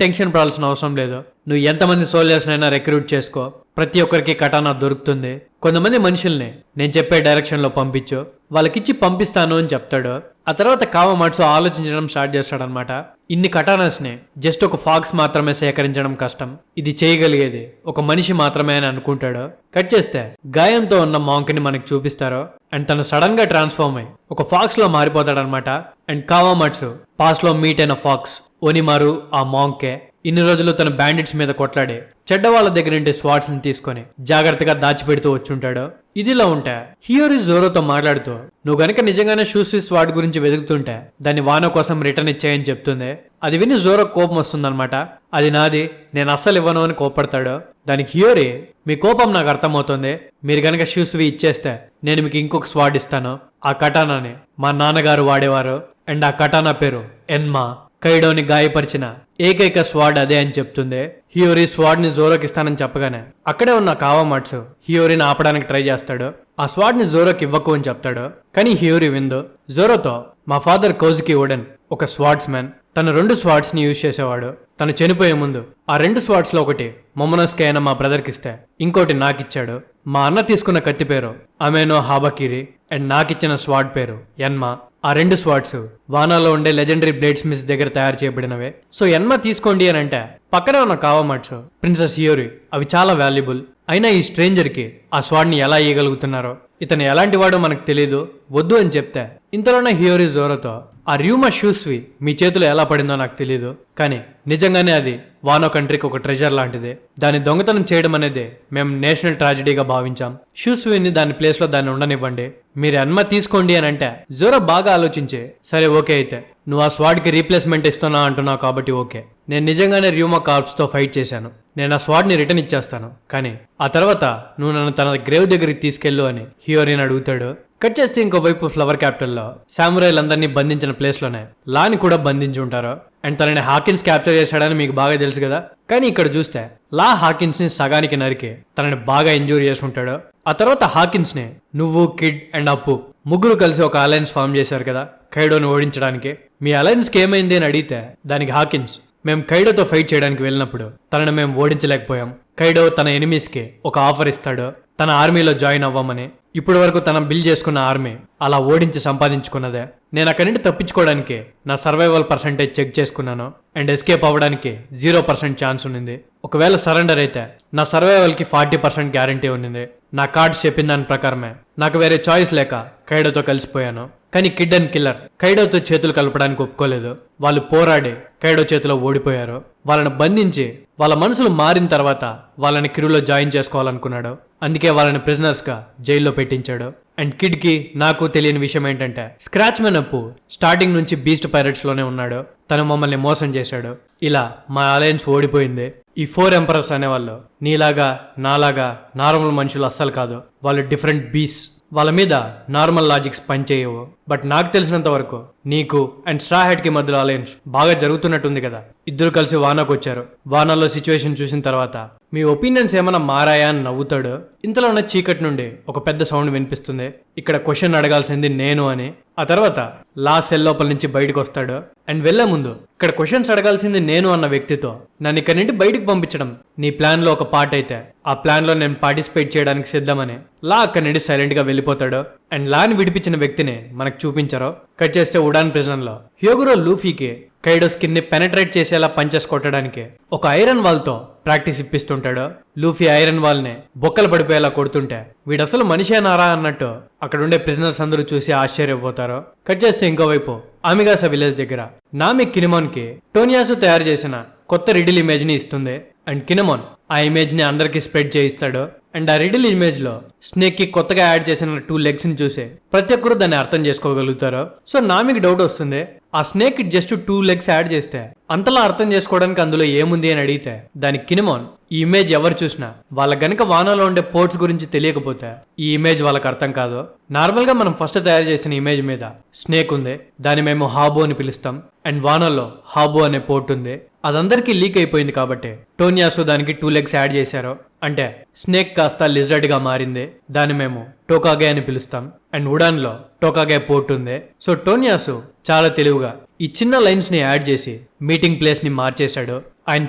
టెన్షన్ పడాల్సిన అవసరం లేదు. నువ్వు ఎంతమంది సోల్జర్స్ నైనా రిక్రూట్ చేసుకో, ప్రతి ఒక్కరికి కటానా దొరుకుతుంది. కొంతమంది మనుషుల్ని నేను చెప్పే డైరెక్షన్ లో పంపించు, వాళ్ళకిచ్చి పంపిస్తాను అని చెప్తాడు. ఆ తర్వాత కావామాట్సు ఆలోచించడం స్టార్ట్ చేస్తాడనమాట. ఇన్ని కటానాస్ ని జస్ట్ ఒక ఫాక్స్ మాత్రమే సేకరించడం కష్టం, ఇది చేయగలిగేది ఒక మనిషి మాత్రమే అని అనుకుంటాడు. కట్ చేస్తే గాయంతో ఉన్న మాంక్ ని మనకి చూపిస్తారు అండ్ తను సడన్ గా ట్రాన్స్ఫార్మ్ అయ్యి ఒక ఫాక్స్ లో మారిపోతాడనమాట. అండ్ కావామాట్సు పాస్ట్ లో మీట్ అయిన ఫాక్స్ ఓనిమారు ఆ మాంకే. ఇన్ని రోజులు తన బ్యాండిట్స్ మీద కొట్లాడి చెడ్డ వాళ్ళ దగ్గర నుండి స్వాట్స్ ని తీసుకొని జాగ్రత్తగా దాచిపెడుతూ వచ్చుంటాడు. ఇదిలా ఉంటే హియోరి జోరోతో మాట్లాడుతూ, నువ్వు గనక నిజంగానే షూస్వి స్వాట్ గురించి వెతుకుతుంటే దాన్ని వానో కోసం రిటర్న్ ఇచ్చేయని చెప్తుంది. అది విని జోరో కోపం వస్తుందన్నమాట. అది నాది, నేను అస్సలు ఇవ్వను అని కోపడతాడు. దానికి హియోరి, మీ కోపం నాకు అర్థమవుతుంది, మీరు గనక షూస్వి ఇచ్చేస్తే నేను మీకు ఇంకొక స్వాడ్ ఇస్తాను. ఆ కటానాని మా నాన్నగారు వాడేవారు అండ్ ఆ కటానా పేరు ఎన్మా. కైడోని గాయపరిచిన ఏకైక స్వాడ్ అదే అని చెప్తుంది. హియోరి స్వాడ్ ని జోరోకి ఇస్తానని చెప్పగానే అక్కడే ఉన్న కావామాట్సు హియోరిని ఆపడానికి ట్రై చేస్తాడు. ఆ స్వాడ్ ని జోరోకి ఇవ్వకు అని చెప్తాడు, కానీ హియోరి విందు. జోరోతో, మా ఫాదర్ కౌజుకి ఓడెన్ ఒక స్వాడ్స్ మ్యాన్, తను 2 స్వాడ్స్ ని యూజ్ చేసేవాడు. తను చనిపోయే ముందు ఆ 2 స్వాడ్స్ లో ఒకటి మొమోనోస్కే అయిన మా బ్రదర్కి ఇస్తే ఇంకోటి నాకిచ్చాడు. మా అన్న తీసుకున్న కత్తి పేరు అమెనో హాబాకిరి అండ్ నాకిచ్చిన స్వాడ్ పేరు ఎన్మా. ఆ 2 స్వాడ్స్ వానాలో ఉండే లెజెండరీ బ్లేడ్ స్మిత్స్ దగ్గర తయారు చేయబడినవే. సో ఎన్మా తీసుకోండి అని అంటే పక్కనే ఉన్న కావామాట్సు, ప్రిన్సెస్ హియోరి, అవి చాలా వాల్యుబుల్, అయినా ఈ స్ట్రేంజర్ కి ఆ స్వాడ్ ని ఎలా ఇయ్యగలుగుతున్నారో, ఇతను ఎలాంటి వాడో మనకు తెలీదు, వద్దు అని చెప్తే ఇంతలోనే హియోరి జోరోతో, ఆ ర్యూమా షూస్వి మీ చేతిలో ఎలా పడిందో నాకు తెలీదు, కానీ నిజంగానే అది వానో కంట్రీకి ఒక ట్రెజర్ లాంటిది. దాన్ని దొంగతనం చేయడం అనేది మేము నేషనల్ ట్రాజడీగా భావించాం. షూస్విని దాని ప్లేస్ లో దాన్ని ఉండనివ్వండి, మీరు ఎన్మా తీసుకోండి అని అంటే జోరో బాగా ఆలోచించి, సరే ఓకే, అయితే నువ్వు ఆ స్వాడ్ కి రీప్లేస్మెంట్ ఇస్తున్నా అంటున్నావు కాబట్టి ఓకే, నేను నిజంగానే ర్యూమా కార్ప్స్ తో ఫైట్ చేశాను, నేను ఆ స్వాడ్ ని రిటర్న్ ఇచ్చేస్తాను, కానీ ఆ తర్వాత నువ్వు నన్ను తన గ్రేవ్ దగ్గరికి తీసుకెళ్ళు అని హియోరిని అడుగుతాడు. కట్ చేస్తే ఇంకోవైపు ఫ్లవర్ క్యాపిటల్ లో సామురైలందరినీ బంధించిన ప్లేస్ లోనే లాని కూడా బంధించి ఉంటారు అండ్ తనని హాకిన్స్ క్యాప్చర్ చేశాడని మీకు బాగా తెలుసు కదా. కానీ ఇక్కడ చూస్తే లా హాకిన్స్ ని సగానికి నరికి తనని బాగా ఇంజూరీ చేసుకుంటాడు. ఆ తర్వాత హాకిన్స్ ని నువ్వు, కిడ్ అండ్ అప్పు ముగ్గురు కలిసి ఒక అలయన్స్ ఫామ్ చేశారు కదా కైడోని ఓడించడానికి. మీ అలయన్స్ కి ఏమైంది అని అడిగితే దానికి హాకిన్స్, మేము కైడోతో ఫైట్ చేయడానికి వెళ్ళినప్పుడు తనని మేము ఓడించలేకపోయాం. కైడో తన ఎనిమీస్ కి ఒక ఆఫర్ ఇస్తాడు, తన ఆర్మీలో జాయిన్ అవ్వమని. ఇప్పటి వరకు తన బిల్డ్ చేసుకున్న ఆర్మీ అలా ఓడించి సంపాదించుకున్నదే. నేను అక్కడి నుండి తప్పించుకోవడానికి నా సర్వైవల్ పర్సెంటేజ్ చెక్ చేసుకున్నాను అండ్ ఎస్కేప్ అవ్వడానికి 0% ఛాన్స్ ఉన్నింది. ఒకవేళ సరెండర్ అయితే నా సర్వైవల్ కి 40% గ్యారంటీ ఉన్నింది. నా కార్డ్స్ చెప్పిన దాని ప్రకారమే నాకు వేరే చాయిస్ లేక కైడోతో కలిసిపోయాను. కానీ కిడ్ అండ్ కిల్లర్ కైడోతో చేతులు కలపడానికి ఒప్పుకోలేదు. వాళ్ళు పోరాడి కైడో చేతిలో ఓడిపోయారు. వాళ్ళని బంధించి వాళ్ళ మనసులు మారిన తర్వాత వాళ్ళని క్రూలో జాయిన్ చేసుకోవాలనుకున్నాడు. అందుకే వాళ్ళని ప్రిజనర్స్ గా జైల్లో పెట్టించాడు. అండ్ కిడ్ కి నాకు తెలియని విషయం ఏంటంటే స్క్రాచ్ మ్యాన్ అప్పు స్టార్టింగ్ నుంచి బీస్ట్ పైరట్స్ లోనే ఉన్నాడు. తను మమ్మల్ని మోసం చేశాడు. ఇలా మా అలయన్స్ ఓడిపోయింది. ఈ 4 ఎంపరర్స్ అనేవాళ్ళు నీలాగా నాలాగా నార్మల్ మనుషులు అస్సలు కాదు. వాళ్ళు డిఫరెంట్ బీస్. వాళ్ళ మీద నార్మల్ లాజిక్స్ పనిచేయవు. బట్ నాకు తెలిసినంత వరకు నీకు అండ్ స్ట్రా హెడ్ కి మధ్యలో అలయన్స్ బాగా జరుగుతున్నట్టుంది కదా. ఇద్దరు కలిసి వానాకు వచ్చారు. వానాలో సిచ్యువేషన్ చూసిన తర్వాత మీ ఒపీనియన్స్ ఏమైనా మారాయా అని నవ్వుతాడు. ఇంతలోనే చీకటి నుండి ఒక పెద్ద సౌండ్ వినిపిస్తుంది. ఇక్కడ క్వశ్చన్ అడగాల్సింది నేను అని. ఆ తర్వాత లా సెల్ లోపల నుంచి బయటకు వస్తాడు. అండ్ వెళ్లే ముందు ఇక్కడ క్వశ్చన్స్ అడగాల్సింది నేను అన్న వ్యక్తితో, నన్ను ఇక్కడ నుండి బయటకు పంపించడం నీ ప్లాన్ లో ఒక పార్ట్ అయితే ఆ ప్లాన్ లో నేను పార్టిసిపేట్ చేయడానికి సిద్ధమని లా అక్కడి నుండి సైలెంట్ గా వెళ్ళిపోతాడు. అండ్ లాని విడిపించిన వ్యక్తిని మనకు చూపించారో. కట్ చేస్తే ఉడాన్ ప్రిజన్ లో హ్యోగురో లూఫీకి కైడో స్కిన్ ని పెనట్రేట్ చేసేలా పంచెస్ కొట్టడానికి ఒక ఐరన్ వాల్ తో ప్రాక్టీస్ ఇప్పిస్తుంటాడు. లూఫీ ఐరన్ వాల్ ని బొక్కలు పడిపోయేలా కొడుతుంటే వీడసలు మనిషేనారా అన్నట్టు అక్కడుండే ప్రిజనర్స్ అందరూ చూసి ఆశ్చర్యపోతారు. కట్ చేస్తే ఇంకోవైపు ఆమిగాసా విలేజ్ దగ్గర నామి కినమాన్ కి టోనియాసు తయారు చేసిన కొత్త రిడిల్ ఇమేజ్ ని ఇస్తుంది. అండ్ కినమాన్ ఆ ఇమేజ్ ని అందరికి స్ప్రెడ్ చేయిస్తాడు. అండ్ ఆ రిడిల్ ఇమేజ్ లో స్నేక్ కి కొత్తగా యాడ్ చేసిన 2 legs ని చూసి ప్రతి ఒక్కరు దాన్ని అర్థం చేసుకోగలుగుతారు. సో నా మీకు డౌట్ వస్తుంది, ఆ స్నేక్ జస్ట్ 2 legs యాడ్ చేస్తే అంతలా అర్థం చేసుకోవడానికి అందులో ఏముంది అని అడిగితే దానికి కినిమోన్ ఈ ఇమేజ్ ఎవరు చూసినా వాళ్ళ గనక వానాలో ఉండే పోర్ట్స్ గురించి తెలియకపోతే ఈ ఇమేజ్ వాళ్ళకి అర్థం కాదు. నార్మల్ గా మనం ఫస్ట్ తయారు చేసిన ఇమేజ్ మీద స్నేక్ ఉంది, దాన్ని మేము హాబో అని పిలుస్తాం. అండ్ వానాలో హాబో అనే పోర్ట్ ఉంది, అదందరికీ లీక్ అయిపోయింది కాబట్టి టోనియాసు దానికి 2 legs యాడ్ చేశారు. అంటే స్నేక్ కాస్త లిజర్డ్ గా మారింది, దాన్ని మేము టోకాగే అని పిలుస్తాం. అండ్ ఉడాన్ లో టోకాగే పోర్ట్ ఉంది. సో టోనియాసు చాలా తెలివిగా ఈ చిన్న లైన్స్ ని యాడ్ చేసి మీటింగ్ ప్లేస్ ని మార్చేశాడు. ఆయన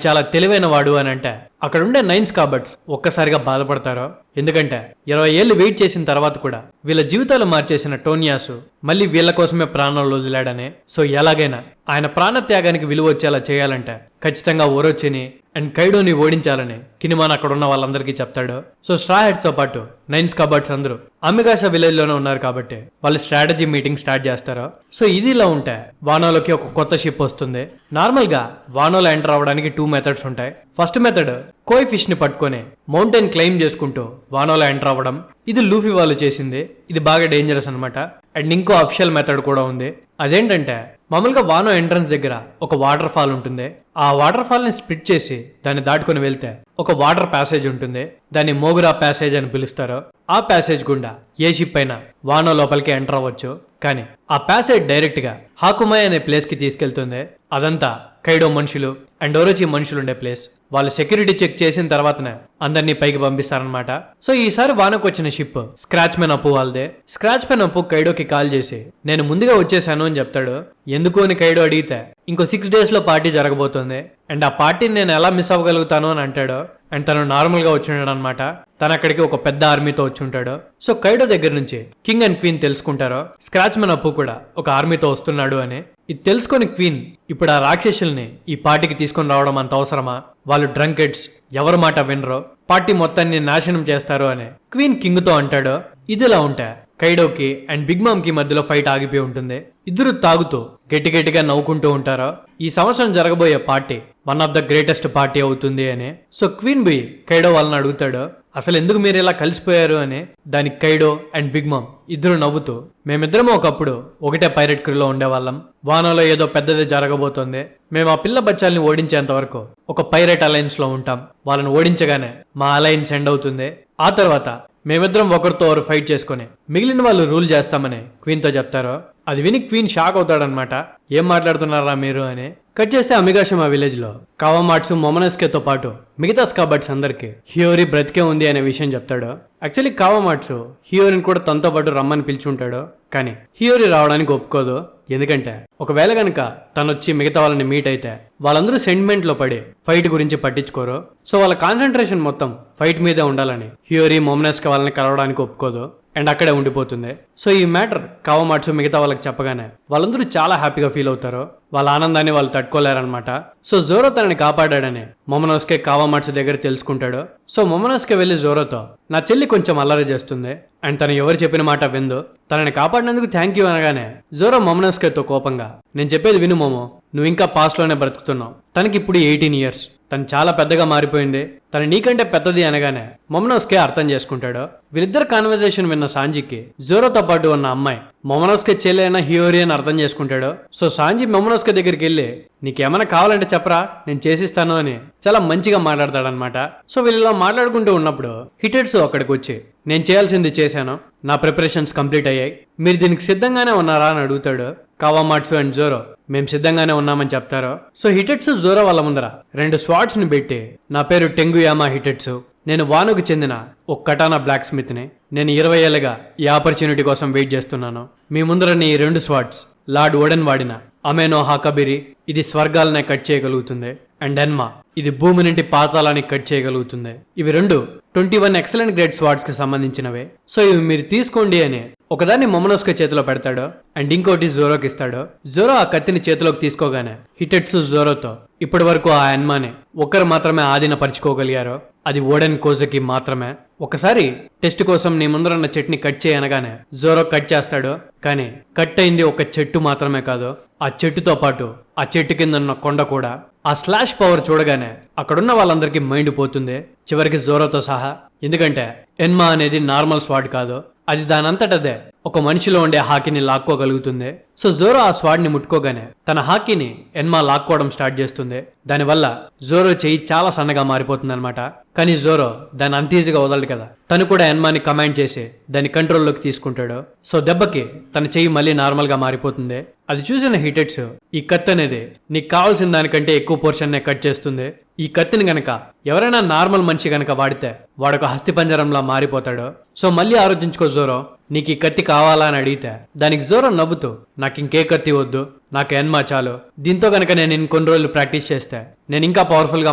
చాలా తెలివైన వాడు అని అంటే అక్కడ ఉండే 9 స్కాబర్డ్స్ ఒక్కసారిగా బాధపడతారు. ఎందుకంటే 20 ఏళ్ళు వెయిట్ చేసిన తర్వాత కూడా వీళ్ళ జీవితాలు మార్చేసిన టోనియాసు మళ్ళీ వీళ్ళ కోసమే ప్రాణాలు వదిలాడని. సో ఎలాగైనా ఆయన ప్రాణత్యాగానికి విలువ వచ్చేలా చేయాలంటే ఖచ్చితంగా ఓరోచిని అండ్ కైడోని ఓడించాలని కినిమాన్ అక్కడ ఉన్న వాళ్ళందరికీ చెప్తాడు. సో స్ట్రా హెడ్స్ తో పాటు 9 స్కాబర్డ్స్ అందరూ అమిగాషా విలేజ్ లోనే ఉన్నారు కాబట్టి వాళ్ళు స్ట్రాటజీ మీటింగ్ స్టార్ట్ చేస్తారు. సో ఇది ఇలా ఉంటే వానోలోకి ఒక కొత్త షిప్ వస్తుంది. నార్మల్ గా వానోలో ఎంటర్ అవ్వడానికి 2 మెథడ్స్ ఉంటాయి. ఫస్ట్ మెథడ్ కోయ్ ఫిష్ ని పట్టుకొని మౌంటైన్ క్లైమ్ చేసుకుంటూ వానోలో ఎంటర్ అవ్వడం. ఇది లూఫీ వాళ్ళు చేసింది, ఇది బాగా డేంజరస్ అనమాట. అండ్ ఇంకో అఫిషియల్ మెథడ్ కూడా ఉంది. అదేంటంటే మామూలుగా వానో ఎంట్రన్స్ దగ్గర ఒక వాటర్ ఫాల్ ఉంటుంది. ఆ వాటర్ ఫాల్ ని స్ప్లిట్ చేసి దాన్ని దాటుకొని వెళ్తే ఒక వాటర్ ప్యాసేజ్ ఉంటుంది, దాన్ని మోగురా ప్యాసేజ్ అని పిలుస్తారు. ఆ ప్యాసేజ్ గుండా ఏ షిప్ అయినా వానో లోపలికి ఎంటర్ అవ్వచ్చు. కానీ ఆ ప్యాసేజ్ డైరెక్ట్ గా హాకుమాయ్ అనే ప్లేస్ కి తీసుకెళ్తుంది. అదంతా కైడో మనుషులు అండ్ ఓరోచి మనుషులు ఉండే ప్లేస్. వాళ్ళు సెక్యూరిటీ చెక్ చేసిన తర్వాతనే అందరినీ పైకి పంపిస్తారనమాట. సో ఈసారి వానకు వచ్చిన షిప్ స్క్రాచ్ మెన్ అప్పు వాళ్ళదే. స్క్రాచ్ మెన్ అప్పు కైడోకి కాల్ చేసి నేను ముందుగా వచ్చేసాను అని చెప్తాడు. ఎందుకు అని కైడో అడిగితే ఇంకో 6 days లో పార్టీ జరగబోతుంది అండ్ ఆ పార్టీని నేను ఎలా మిస్ అవ్వగలుగుతాను అని అంటాడు. అండ్ తను నార్మల్ గా వచ్చుంటాడు అనమాట. తను అక్కడికి ఒక పెద్ద ఆర్మీతో వచ్చుంటాడు. సో కైడో దగ్గర నుంచి కింగ్ అండ్ క్వీన్ తెలుసుకుంటారు స్క్రాచ్ మెన్ అప్పు కూడా ఒక ఆర్మీతో వస్తున్నాడు అని. ఇది తెలుసుకొని క్వీన్ ఇప్పుడు ఆ రాక్షసుల్ని ఈ పార్టీకి తీసుకొని రావడం అంత అవసరమా, వాళ్ళు డ్రంకెడ్స్, ఎవరి మాట వినరు, పార్టీ మొత్తాన్ని నాశనం చేస్తారు అని క్వీన్ కింగ్ తో అంటాడు. ఇదిలా ఉంటే కైడోకి అండ్ బిగ్ మామ్ కి మధ్యలో ఫైట్ ఆగిపోయి ఉంటుంది. ఇద్దరు తాగుతూ గట్టిగా నవ్వుకుంటూ ఉంటారు. ఈ సంవత్సరం జరగబోయే party one of the greatest party అవుతుంది అని. సో క్వీన్ బి కైడో వాళ్ళని అడుగుతాడు, అసలు ఎందుకు మీరు ఇలా కలిసిపోయారు అని. దానికి కైడో అండ్ బిగ్ మామ్ ఇద్దరు నవ్వుతూ మేమిద్దరము ఒకప్పుడు ఒకటే పైరెట్ క్రూలో ఉండేవాళ్ళం, వానలో ఏదో పెద్దది జరగబోతోంది, మేము ఆ పిల్ల బచ్చాల్ని ఓడించేంత వరకు ఒక పైరెట్ అలయన్స్ లో ఉంటాం, వాళ్ళని ఓడించగానే మా అలయన్స్ ఎండ్ అవుతుంది, ఆ తర్వాత మేమిద్దరం ఒకరితో ఒకరు ఫైట్ చేసుకుని మిగిలిన వాళ్ళు రూల్ చేస్తామని క్వీన్ తో చెప్తారు. అది విని క్వీన్ షాక్ అవుతాడనమాట. ఏం మాట్లాడుతున్నారా మీరు అని. కట్ చేస్తే అమిగాషిమా విలేజ్ లో కావామాట్సు మొమనస్కే తో పాటు మిగతా స్కాబర్డ్స్ అందరికి హియోరి బ్రతికే ఉంది అనే విషయం చెప్తాడు. యాక్చువల్లీ కావామాట్సు హియోరిని కూడా తనతో పాటు రమ్మని పిలుచుంటాడు. కానీ హియోరి రావడానికి ఒప్పుకోదు. ఎందుకంటే ఒకవేళ గనక తనొచ్చి మిగతా వాళ్ళని మీట్ అయితే వాళ్ళందరూ సెంటిమెంట్ లో పడి ఫైట్ గురించి పట్టించుకోరు. సో వాళ్ళ కాన్సన్ట్రేషన్ మొత్తం ఫైట్ మీదే ఉండాలని హియోరి మొమనస్కే వాళ్ళని కలవడానికి ఒప్పుకోదు అండ్ అక్కడే ఉండిపోతుంది. సో ఈ మ్యాటర్ కావామాట్సు మిగతా వాళ్ళకి చెప్పగానే వాళ్ళందరూ చాలా హ్యాపీగా ఫీల్ అవుతారు. వాళ్ళ ఆనందాన్ని వాళ్ళు తట్టుకోలేరనమాట. సో జోరో తనని కాపాడాడని మొమనోస్కే కావామాట్సు దగ్గర తెలుసుకుంటాడు. సో మొమనోస్కే వెళ్లి జోరోతో నా చెల్లి కొంచెం అల్లరి చేస్తుంది అండ్ తను ఎవరు చెప్పిన మాట విందు, తనని కాపాడినందుకు థ్యాంక్ యూ అనగానే జోరో మొమనోస్కేతో కోపంగా నేను చెప్పేది విను మోమో, నువ్వు ఇంకా పాస్ట్ లోనే బ్రతుకుతున్నావు, తనకి ఇప్పుడు 18 years, తను చాలా పెద్దగా మారిపోయింది, తను నీకంటే పెద్దది అనగానే మొమనోస్కే అర్థం చేసుకుంటాడు. వీళ్ళిద్దరు కాన్వర్సేషన్ విన్న సాంజికి జోరోతో పాటు ఉన్న అమ్మాయి మొమనోస్కే చెల్లి అయినా హియోరి అని అర్థం చేసుకుంటాడు. సో సాంజి మొమనోస్కే దగ్గరికి వెళ్ళి నీకేమైనా కావాలంటే చెప్పరా నేను చేసిస్తాను అని చాలా మంచిగా మాట్లాడతాడనమాట. సో వీళ్ళు ఇలా మాట్లాడుకుంటూ ఉన్నప్పుడు హిటెట్సు అక్కడికి వచ్చి నేను చేయాల్సింది చేశాను, నా ప్రిపరేషన్స్ కంప్లీట్ అయ్యాయి, మీరు దీనికి సిద్ధంగానే ఉన్నారా అని అడుగుతాడు. కావామాట్సు అండ్ జోరో మేము సిద్ధంగానే ఉన్నామని చెప్తారు. సో హిటెట్సు జోరో వాళ్ళ ముందర 2 స్వాట్స్ ని పెట్టి నా పేరు టెంగుయామా హిటెట్సు, నేను వానుకు చెందిన ఒక కటానా బ్లాక్ స్మిత్ ని, నేను 20 ఏళ్ళగా ఈ ఆపర్చునిటీ కోసం వెయిట్ చేస్తున్నాను, మీ ముందర నీ 2 స్వాట్స్ లార్డ్ ఓడెన్ వాడిన అమెనో హాకబిరి, ఇది స్వర్గాలనే కట్ చేయగలుగుతుంది, అండ్ ఎన్మా ఇది భూమి నుండి పాతాలని కట్ చేయగలుగుతుంది. ఇవి 2 21 ఎక్సలెంట్ గ్రేడ్ స్వాట్స్ కి సంబంధించినవే. సో ఇవి మీరు తీసుకోండి అని ఒకదాన్ని మొమనోస్కే చేతిలో పెడతాడు అండ్ ఇంకోటి జోరోకి ఇస్తాడు. జోరో ఆ కత్తిని చేతిలోకి తీసుకోగానే హిటెట్సు జోరోతో ఇప్పటి వరకు ఆ ఎన్మాని ఒక్కరు మాత్రమే ఆధీనపరుచుకోగలిగారు, అది ఓడెన్ కోజకి మాత్రమే. ఒకసారి టెస్ట్ కోసం నీ ముందరన్న చెట్టుని కట్ చేయనగానే జోరో కట్ చేస్తాడు. కానీ కట్ అయింది ఒక చెట్టు మాత్రమే కాదు, ఆ చెట్టుతో పాటు ఆ చెట్టు కింద ఉన్న కొండ కూడా. ఆ స్లాష్ పవర్ చూడగానే అక్కడున్న వాళ్ళందరికీ మైండ్ పోతుంది, చివరికి జోరోతో సహా. ఎందుకంటే ఎన్మా అనేది నార్మల్ స్వాడ్ కాదు, అది దానంతటదే ఒక మనిషిలో ఉండే హాకీని లాక్కోగలుగుతుంది. సో జోరో ఆ స్వాడ్ని ముట్టుకోగానే తన హాకీని ఎన్మా లాక్కోవడం స్టార్ట్ చేస్తుంది. దానివల్ల జోరో చెయ్యి చాలా సన్నగా మారిపోతుంది అనమాట. కానీ జోరో దాన్ని అంత ఈజీగా వదలడు కదా, తను కూడా ఎన్మాని కమాండ్ చేసి దాన్ని కంట్రోల్లోకి తీసుకుంటాడు. సో దెబ్బకి తన చెయ్యి మళ్ళీ నార్మల్ గా మారిపోతుంది. అది చూసిన హిటెట్స్ ఈ కత్తి అనేది నీకు కావాల్సిన దానికంటే ఎక్కువ పోర్షన్ కట్ చేస్తుంది. ఈ కత్తిని గనక ఎవరైనా నార్మల్ మనిషి గనక వాడితే వాడొక హస్తిపంజరంలా మారిపోతాడు. సో మళ్ళీ ఆలోచించుకో జోరో, నీకు ఈ కత్తి కావాలా అని అడిగితే దానికి జోరో నవ్వుతూ నాకు ఇంకే కత్తి వద్దు, నాకు ఎన్మా చాలు, దీంతో కనుక నేను ఇంకొన్ని రోజులు ప్రాక్టీస్ చేస్తే నేను ఇంకా పవర్ఫుల్ గా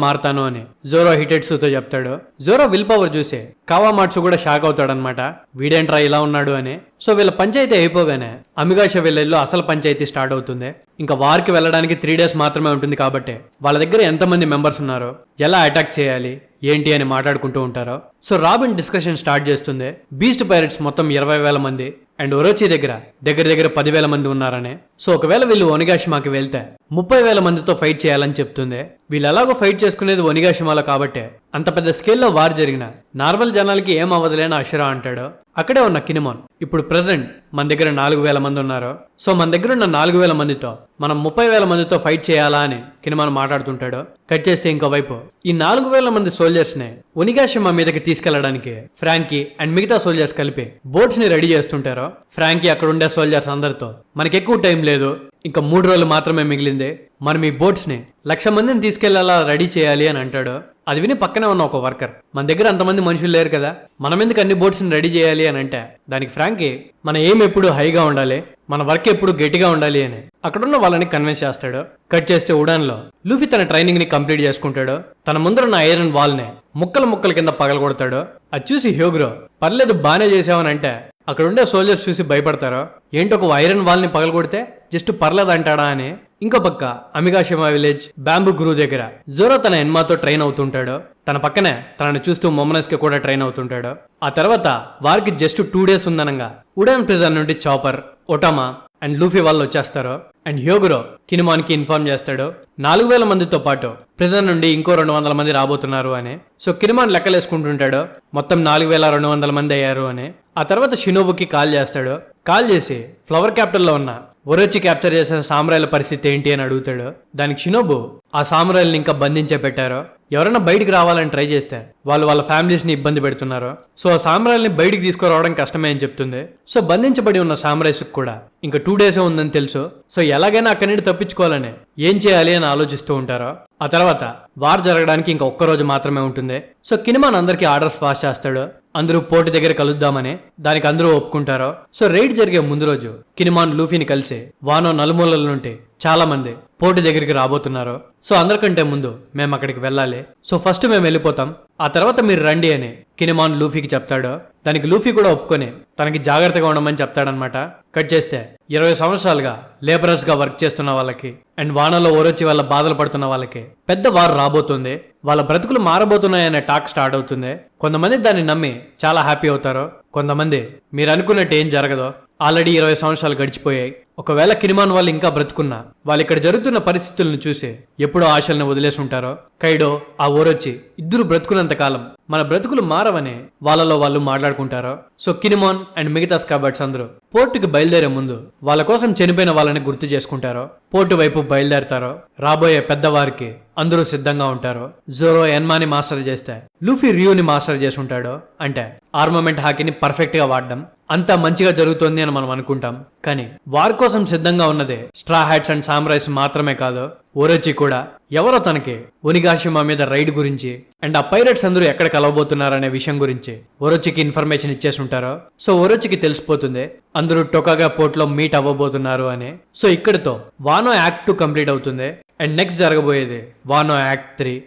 మారుతాను అని జోరో హిటెట్సుతో చెప్తాడు. జోరో విల్ పవర్ చూసి కావామాట్సు కూడా షాక్ అవుతాడనమాట, వీడేంట్రా ఇలా ఉన్నాడు అని. సో వీళ్ళ పంచాయతీ అయిపోగానే అమిగాష విలేజ్ లో అసలు పంచాయతీ స్టార్ట్ అవుతుంది. ఇంకా వారికి వెళ్ళడానికి 3 days మాత్రమే ఉంటుంది కాబట్టి వాళ్ళ దగ్గర ఎంతమంది మెంబర్స్ ఉన్నారో, ఎలా అటాక్ చేయాలి ఏంటి అని మాట్లాడుకుంటూ ఉంటారో. సో రాబిన్ డిస్కషన్ స్టార్ట్ చేస్తుంది. బీస్ట్ పైరట్స్ మొత్తం 20,000 మంది అండ్ ఒరోచి దగ్గర 10,000 మంది ఉన్నారని. సో ఒకవేళ వీళ్ళు ఒనిగాషిమాకి వెళ్తే 30,000 మందితో ఫైట్ చేయాలని చెప్తుంది. వీళ్ళు ఎలాగో ఫైట్ చేసుకునేది ఒనిగాషిమాలో కాబట్టి అంత పెద్ద స్కేల్లో వార్ జరిగిన నార్మల్ జనాలకి ఏం అవ్వదులేని అషురా అంటాడు. అక్కడే ఉన్న కినిమోన్ ఇప్పుడు ప్రెసెంట్ మన దగ్గర 4,000 మంది ఉన్నారు. సో మన దగ్గర ఉన్న 4,000 మందితో మనం 30,000 మందితో ఫైట్ చేయాలా అని కినిమోన్ మాట్లాడుతుంటాడు. కట్ చేస్తే ఇంకోవైపు ఈ 4,000 మంది సోల్జర్స్ ని ఒనిగాషిమా మీదకి తీసుకెళ్లడానికి ఫ్రాంకీ అండ్ మిగతా సోల్జర్స్ కలిపి బోట్స్ ని రెడీ చేస్తుంటారు. ఫ్రాంకీ అక్కడ ఉండే సోల్జర్స్ అందరితో మనకి ఎక్కువ టైం లేదు, ఇంకా 3 రోజులు మాత్రమే మిగిలింది, మనం ఈ బోట్స్ ని 1,00,000 మందిని తీసుకెళ్లేలా రెడీ చేయాలి అని అంటాడు. అది విని పక్కనే ఉన్న ఒక వర్కర్, మన దగ్గర అంతమంది మనుషులు లేరు కదా, మనం ఎందుకు అన్ని బోట్స్ ని రెడీ చేయాలి అని అంటే దానికి ఫ్రాంకీ మన ఎయిమ్ ఎప్పుడు హైగా ఉండాలి, మన వర్క్ ఎప్పుడు గట్టిగా ఉండాలి అని అక్కడున్న వాళ్ళని కన్విన్స్ చేస్తాడు. కట్ చేస్తే ఉడాన్ లో లూఫీ తన ట్రైనింగ్ ని కంప్లీట్ చేసుకుంటాడు. తన ముందరున్న ఐరన్ వాల్ ని ముక్కల కింద పగలగొడతాడు. అది చూసి హ్యూగ్రో పర్లేదు బానే చేసావని అంటే అక్కడ ఉండే సోల్జర్స్ చూసి భయపడతారు. ఏంటి ఒక ఐరన్ వాల్ ని పగలగొడితే జస్ట్ పర్లేదు అంటాడా అని. ఇంకో పక్క అమిగాషిమా విలేజ్ బ్యాంబూ గురు దగ్గర జోరో తన ఎన్మాతో ట్రైన్ అవుతుంటాడు. తన పక్కనే తనని చూస్తూ మొమనస్ కి కూడా ట్రైన్ అవుతుంటాడు. ఆ తర్వాత వారికి జస్ట్ 2 days ఉందనంగా ఉడాన్ ప్రిజన్ నుండి చాపర్, ఒటామా అండ్ లూఫీ వాళ్ళు వచ్చేస్తారు. అండ్ హ్యూగ్రో కినిమాన్ కి ఇన్ఫార్మ్ చేస్తాడు 4,000 మందితో పాటు ప్రిజన్ నుండి ఇంకో 200 మంది రాబోతున్నారు అని. సో కినిమాన్ లెక్కలేసుకుంటుంటాడు, మొత్తం 4,200 మంది అయ్యారు అని. ఆ తర్వాత షినోబుకి కాల్ చేస్తాడు. కాల్ చేసి ఫ్లవర్ క్యాపిటల్ లో ఉన్న ఒరోచి క్యాప్చర్ చేసిన సామురాయిల పరిస్థితి ఏంటి అని అడుగుతాడు. దానికి షినోబు ఆ సామురాయిల్ని ఇంకా బంధించే పెట్టారు, ఎవరైనా బయటికి రావాలని ట్రై చేస్తే వాళ్ళు వాళ్ళ ఫ్యామిలీస్ ని ఇబ్బంది పెడుతున్నారు. సో ఆ సామురాయిల్ని బయటికి తీసుకురావడం కష్టమే అని చెప్తుంది. సో బంధించబడి ఉన్న సామురాయిస్ కూడా ఇంకా 2 days ఉందని తెలుసు. సో ఎలాగైనా అక్కడి నుండి తప్పించుకోవాలని ఏం చేయాలి అని ఆలోచిస్తూ ఉంటారు. ఆ తర్వాత వార్ జరగడానికి ఇంకా 1 రోజు మాత్రమే ఉంటుంది. సో కినిమాన్ అందరికి ఆర్డర్స్ పాస్ చేస్తాడు, అందరూ పోటీ దగ్గర కలుద్దామని. దానికి అందరూ ఒప్పుకుంటారు. సో రైడ్ జరిగే ముందు రోజు కినిమాన్ లూఫీని కలిసి వానో నలుమూలల నుండి చాలా మంది పోటీ దగ్గరికి రాబోతున్నారు. సో అందరికంటే ముందు మేము అక్కడికి వెళ్ళాలి, సో ఫస్ట్ మేము వెళ్ళిపోతాం, ఆ తర్వాత మీరు రండి అని కినిమాన్ లూఫీకి చెప్తాడు. దానికి లూఫీ కూడా ఒప్పుకొని తనకి జాగ్రత్తగా ఉండమని చెప్తాడనమాట. కట్ చేస్తే 20 సంవత్సరాలుగా లేబరర్స్ గా వర్క్ చేస్తున్న వాళ్ళకి అండ్ వానలో ఓరొచ్చి వాళ్ళ బాధలు పడుతున్న వాళ్ళకి పెద్ద వార్ రాబోతుంది, వాళ్ళ బ్రతుకులు మారబోతున్నాయనే టాక్ స్టార్ట్ అవుతుంది. కొంతమంది దాన్ని నమ్మి చాలా హ్యాపీ అవుతారు, కొంతమంది మీరు అనుకున్నట్టు ఏం జరగదో, ఆల్రెడీ 20 సంవత్సరాలు గడిచిపోయాయి, ఒకవేళ కినిమాన్ వాళ్ళు ఇంకా బ్రతుకున్నా వాళ్ళు ఇక్కడ జరుగుతున్న పరిస్థితులను చూసి ఎప్పుడో ఆశలను వదిలేసి ఉంటారో. కైడో ఆ ఓరొచ్చి ఇద్దరు బ్రతుకున్నంత కాలం మన బ్రతుకులు మారవని వాళ్ళలో వాళ్ళు మాట్లాడుకుంటారు. సో కినిమాన్ అండ్ మిగతా స్కాబర్డ్స్ అందరూ పోర్టుకి బయలుదేరే ముందు వాళ్ళ కోసం చనిపోయిన వాళ్ళని గుర్తు చేసుకుంటారు. పోర్టు వైపు బయలుదేరతారు. రాబోయే పెద్దవారికి అందరూ సిద్ధంగా ఉంటారు. జోరో ఎన్మాని మాస్టర్ చేస్తే లూఫీ రియూని మాస్టర్ చేసి ఉంటాడు. అంటే ఆర్మమెంట్ హాకీని పర్ఫెక్ట్ గా వాడడం అంతా మంచిగా జరుగుతుంది అని మనం అనుకుంటాం, కానీ వారి కోసం సిద్ధంగా ఉన్నదే స్ట్రా హ్యాట్స్ అండ్ సామ్రైస్ మాత్రమే కాదు, ఓరోచి కూడా ఎవరో తనకి ఒనిగాషిమా మీద రైడ్ గురించి అండ్ ఆ పైరట్స్ అందరూ ఎక్కడ కలవబోతున్నారనే విషయం గురించి ఓరోచికి ఇన్ఫర్మేషన్ ఇచ్చేసి ఉంటారు. సో ఓరోచికి తెలిసిపోతుంది అందరూ టొకాగా పోర్ట్ లో మీట్ అవ్వబోతున్నారు అని. సో ఇక్కడితో వానో యాక్ట్ 2 కంప్లీట్ అవుతుంది అండ్ నెక్స్ట్ జరగబోయేది వానో యాక్ట్ 3.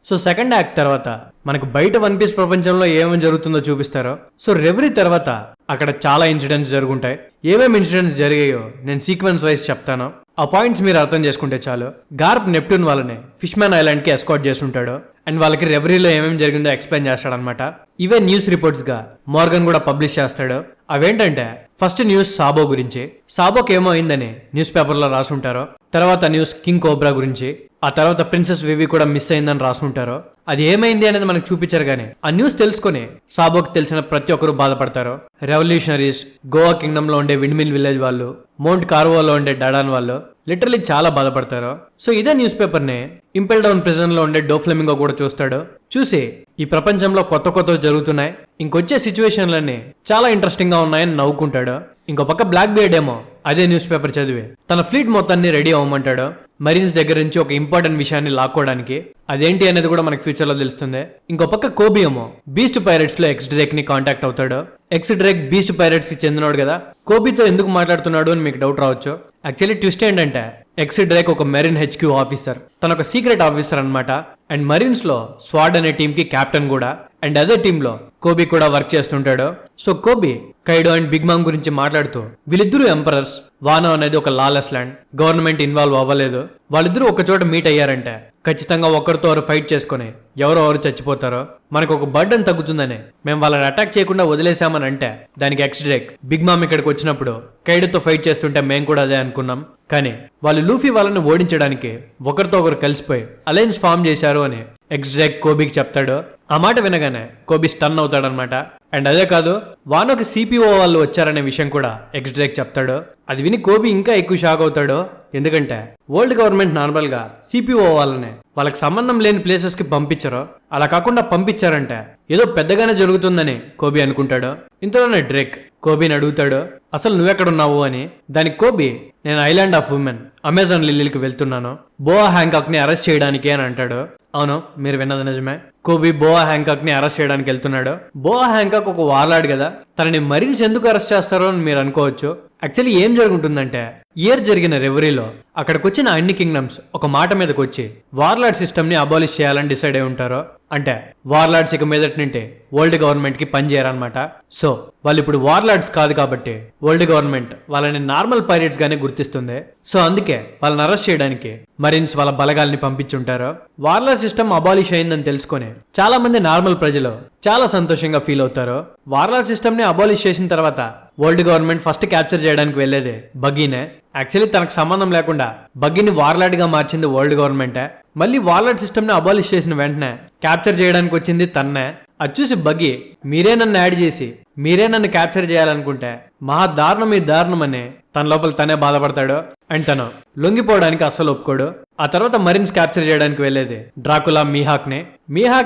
సో సెకండ్ యాక్ట్ తర్వాత మనకు బయట వన్ పీస్ ప్రపంచంలో ఏమేమి జరుగుతుందో చూపిస్తారో. సో రెవరీ తర్వాత అక్కడ చాలా ఇన్సిడెంట్స్ జరుగుంటాయి. ఏమేమి ఇన్సిడెంట్స్ జరిగాయో నేను సీక్వెన్స్ వైజ్ చెప్తాను, ఆ పాయింట్స్ మీరు అర్థం చేసుకుంటే చాలు. గార్ప్ నెప్ట్యూన్ వాళ్ళని ఫిష్మ్యాన్ ఐలాండ్ కి ఎస్కాట్ చేస్తుంటాడు అండ్ వాళ్ళకి రెవరీలో ఏమేమి జరిగిందో ఎక్స్ప్లెయిన్ చేస్తాడనమాట. ఇవే న్యూస్ రిపోర్ట్స్ గా మోర్గన్ కూడా పబ్లిష్ చేస్తాడు. అవేంటంటే ఫస్ట్ న్యూస్ సాబో గురించి. సాబోకి ఏమో అయిందని న్యూస్ పేపర్ లో రాసుంటారు. తర్వాత న్యూస్ కింగ్ కోబ్రా గురించి, ఆ తర్వాత ప్రిన్సెస్ వివి కూడా మిస్ అయిందని రాసుంటారు. అది ఏమైంది అనేది మనకు చూపించారు కానీ ఆ న్యూస్ తెలుసుకుని సాబోకి తెలిసిన ప్రతి ఒక్కరు బాధపడతారు. రెవల్యూషనరీస్, గోవా కింగ్డమ్ లో ఉండే విండ్మిల్ విలేజ్ వాళ్ళు, మౌంట్ కార్వోలో ఉండే డడాన్ వాళ్ళు లిటరలీ చాలా బాధపడతారు. సో ఇదే న్యూస్ పేపర్ ని ఇంపెల్ డౌన్ ప్రిజన్ లో ఉండే డోఫ్లెమింగో కూడా చూస్తాడు. చూసి ఈ ప్రపంచంలో కొత్త కొత్త జరుగుతున్నాయి, ఇంకొచ్చే సిచ్యువేషన్లన్నీ చాలా ఇంట్రెస్టింగ్ గా ఉన్నాయని నవ్వుకుంటాడు. ఇంకో పక్క బ్లాక్ బియర్డ్ ఏమో అదే న్యూస్ పేపర్ చదివి తన ఫ్లీట్ మొత్తాన్ని రెడీ అవ్వమంటాడు మరీన్స్ దగ్గర నుంచి ఒక ఇంపార్టెంట్ విషయాన్ని లాక్కోవడానికి. అదేంటి అనేది కూడా మనకి ఫ్యూచర్ లో తెలుస్తుంది. ఇంకో పక్క కోబీ ఏమో బీస్ట్ పైరేట్స్ లో ఎక్స్ డ్రేక్ ని కాంటాక్ట్ అవుతాడు. ఎక్స్ డ్రేక్ బీస్ట్ పైరేట్స్ కి చెందినవాడు కదా, కోబీతో ఎందుకు మాట్లాడుతున్నాడు అని మీకు డౌట్ రావచ్చు. యాక్చువల్లీ ట్విస్ట్ ఏంటంటే ఎక్స్ డ్రేక్ ఒక మెరీన్ హెచ్క్యూ ఆఫీసర్, తన ఒక సీక్రెట్ ఆఫీసర్ అనమాట. అండ్ మరీన్స్ లో స్వాడ్ అనే టీమ్ కి కెప్టెన్ కూడా. అండ్ అదే టీమ్ లో కోబీ కూడా వర్క్ చేస్తుంటాడు. So Koby Kaido and Big Mom గురించి మాట్లాడుతూ వీళ్ళిద్దరూ ఎంపరర్స్, వానో అనేది ఒక లాలెస్ ల్యాండ్, గవర్నమెంట్ ఇన్వాల్వ్ అవ్వలేదు, వాళ్ళిద్దరూ ఒక చోట మీట్ అయ్యారంటే ఖచ్చితంగా ఒకరితో ఒకరు ఫైట్ చేసుకుని ఎవరో ఎవరు చచ్చిపోతారో, మనకు ఒక బర్డన్ తగ్గుతుందని మేము వాళ్ళని అటాక్ చేయకుండా వదిలేసామని అంటే దానికి ఎక్స్ డ్రేక్ బిగ్ మామ్ ఇక్కడికి వచ్చినప్పుడు కైడోతో ఫైట్ చేస్తుంటే మేము కూడా అదే అనుకున్నాం, కానీ వాళ్ళు లూఫీ వాళ్ళని ఓడించడానికి ఒకరితో ఒకరు కలిసిపోయి అలయన్స్ ఫామ్ చేశారు అని ఎక్స్ డ్రేక్ కోబీకి చెప్తాడు. ఆ మాట వినగానే కోబీ స్టన్ అవుతాడనమాట. అండ్ అదే కాదు, వానోకి సిపిఓ వాళ్ళు వచ్చారనే విషయం కూడా ఎక్స్ డ్రేక్ చెప్తాడు. అది విని కోబీ ఇంకా ఎక్కువ షాక్ అవుతాడు. ఎందుకంటే వరల్డ్ గవర్నమెంట్ నార్మల్ గా సిపిఓ వాళ్ళని వాళ్ళకి సంబంధం లేని ప్లేసెస్ కి పంపించరు, అలా కాకుండా పంపించారంటే ఏదో పెద్దగానే జరుగుతుందని కోబీ అనుకుంటాడు. ఇంతలోనే డ్రేక్ కోబీని అడుగుతాడు అసలు నువ్వెక్కడున్నావు అని. దానికి కోబీ నేను ఐలాండ్ ఆఫ్ ఉమెన్ అమెజాన్ లిల్లీకి వెళ్తున్నాను, బోవా హ్యాంకాక్ ని అరెస్ట్ చేయడానికి అని అంటాడు. అవును, మీరు విన్నది నిజమే. కోబీ బోవా హ్యాంకాక్ ని అరెస్ట్ చేయడానికి వెళ్తున్నాడు. బోవా హ్యాంకాక్ ఒక వార్లాడ్ కదా, తనని మరీన్స్ ఎందుకు అరెస్ట్ చేస్తారో అని మీరు అనుకోవచ్చు. యాక్చువల్లీ ఏం జరుగుతుందంటే ఇయర్ జరిగిన రెవరీలో అక్కడికి వచ్చిన అన్ని కింగ్డమ్స్ ఒక మాట మీదకి వచ్చి వార్లాడ్ సిస్టమ్ ని అబాలిష్ చేయాలని డిసైడ్ అయి ఉంటారు. అంటే వార్లాడ్స్ ఇక మీదటి నుండి వరల్డ్ గవర్నమెంట్ కి పని చేయరనమాట. సో వాళ్ళు ఇప్పుడు వార్లాడ్స్ కాదు కాబట్టి వరల్డ్ గవర్నమెంట్ వాళ్ళని నార్మల్ పైరేట్స్ గానే గుర్తిస్తుంది. సో అందుకే వాళ్ళని అరెస్ట్ చేయడానికి మరీన్స్ వాళ్ళ బలగాల్ని పంపించుంటారు. వార్లాడ్ సిస్టమ్ అబాలిష్ అయిందని తెలుసుకొని చాలా మంది నార్మల్ ప్రజలు చాలా సంతోషంగా ఫీల్ అవుతారు. వార్లాడ్ సిస్టమ్ ని అబాలిష్ చేసిన తర్వాత వరల్డ్ గవర్నమెంట్ ఫస్ట్ క్యాప్చర్ చేయడానికి వెళ్లేదే బగ్గీనే. యాక్చువల్లీ తనకు సంబంధం లేకుండా బగ్గీని వార్లాడ్ గా మార్చింది వరల్డ్ గవర్నమెంటే. మళ్ళీ వార్లాడ్ సిస్టమ్ ని అబాలిష్ చేసిన వెంటనే క్యాప్చర్ చేయడానికి వచ్చింది తన్నే. అది చూసి బగ్గీ మీరే నన్ను యాడ్ చేసి మీరే నన్ను క్యాప్చర్ చేయాలనుకుంటే మహా దారుణం ఈ దారుణం అని తన లోపల తనే బాధపడతాడు. అండ్ తను లొంగిపోవడానికి అస్సలు ఒప్పుకోడు. ఆ తర్వాత మరీన్స్ క్యాప్చర్ చేయడానికి వెళ్లేది డ్రాకులా మీహాక్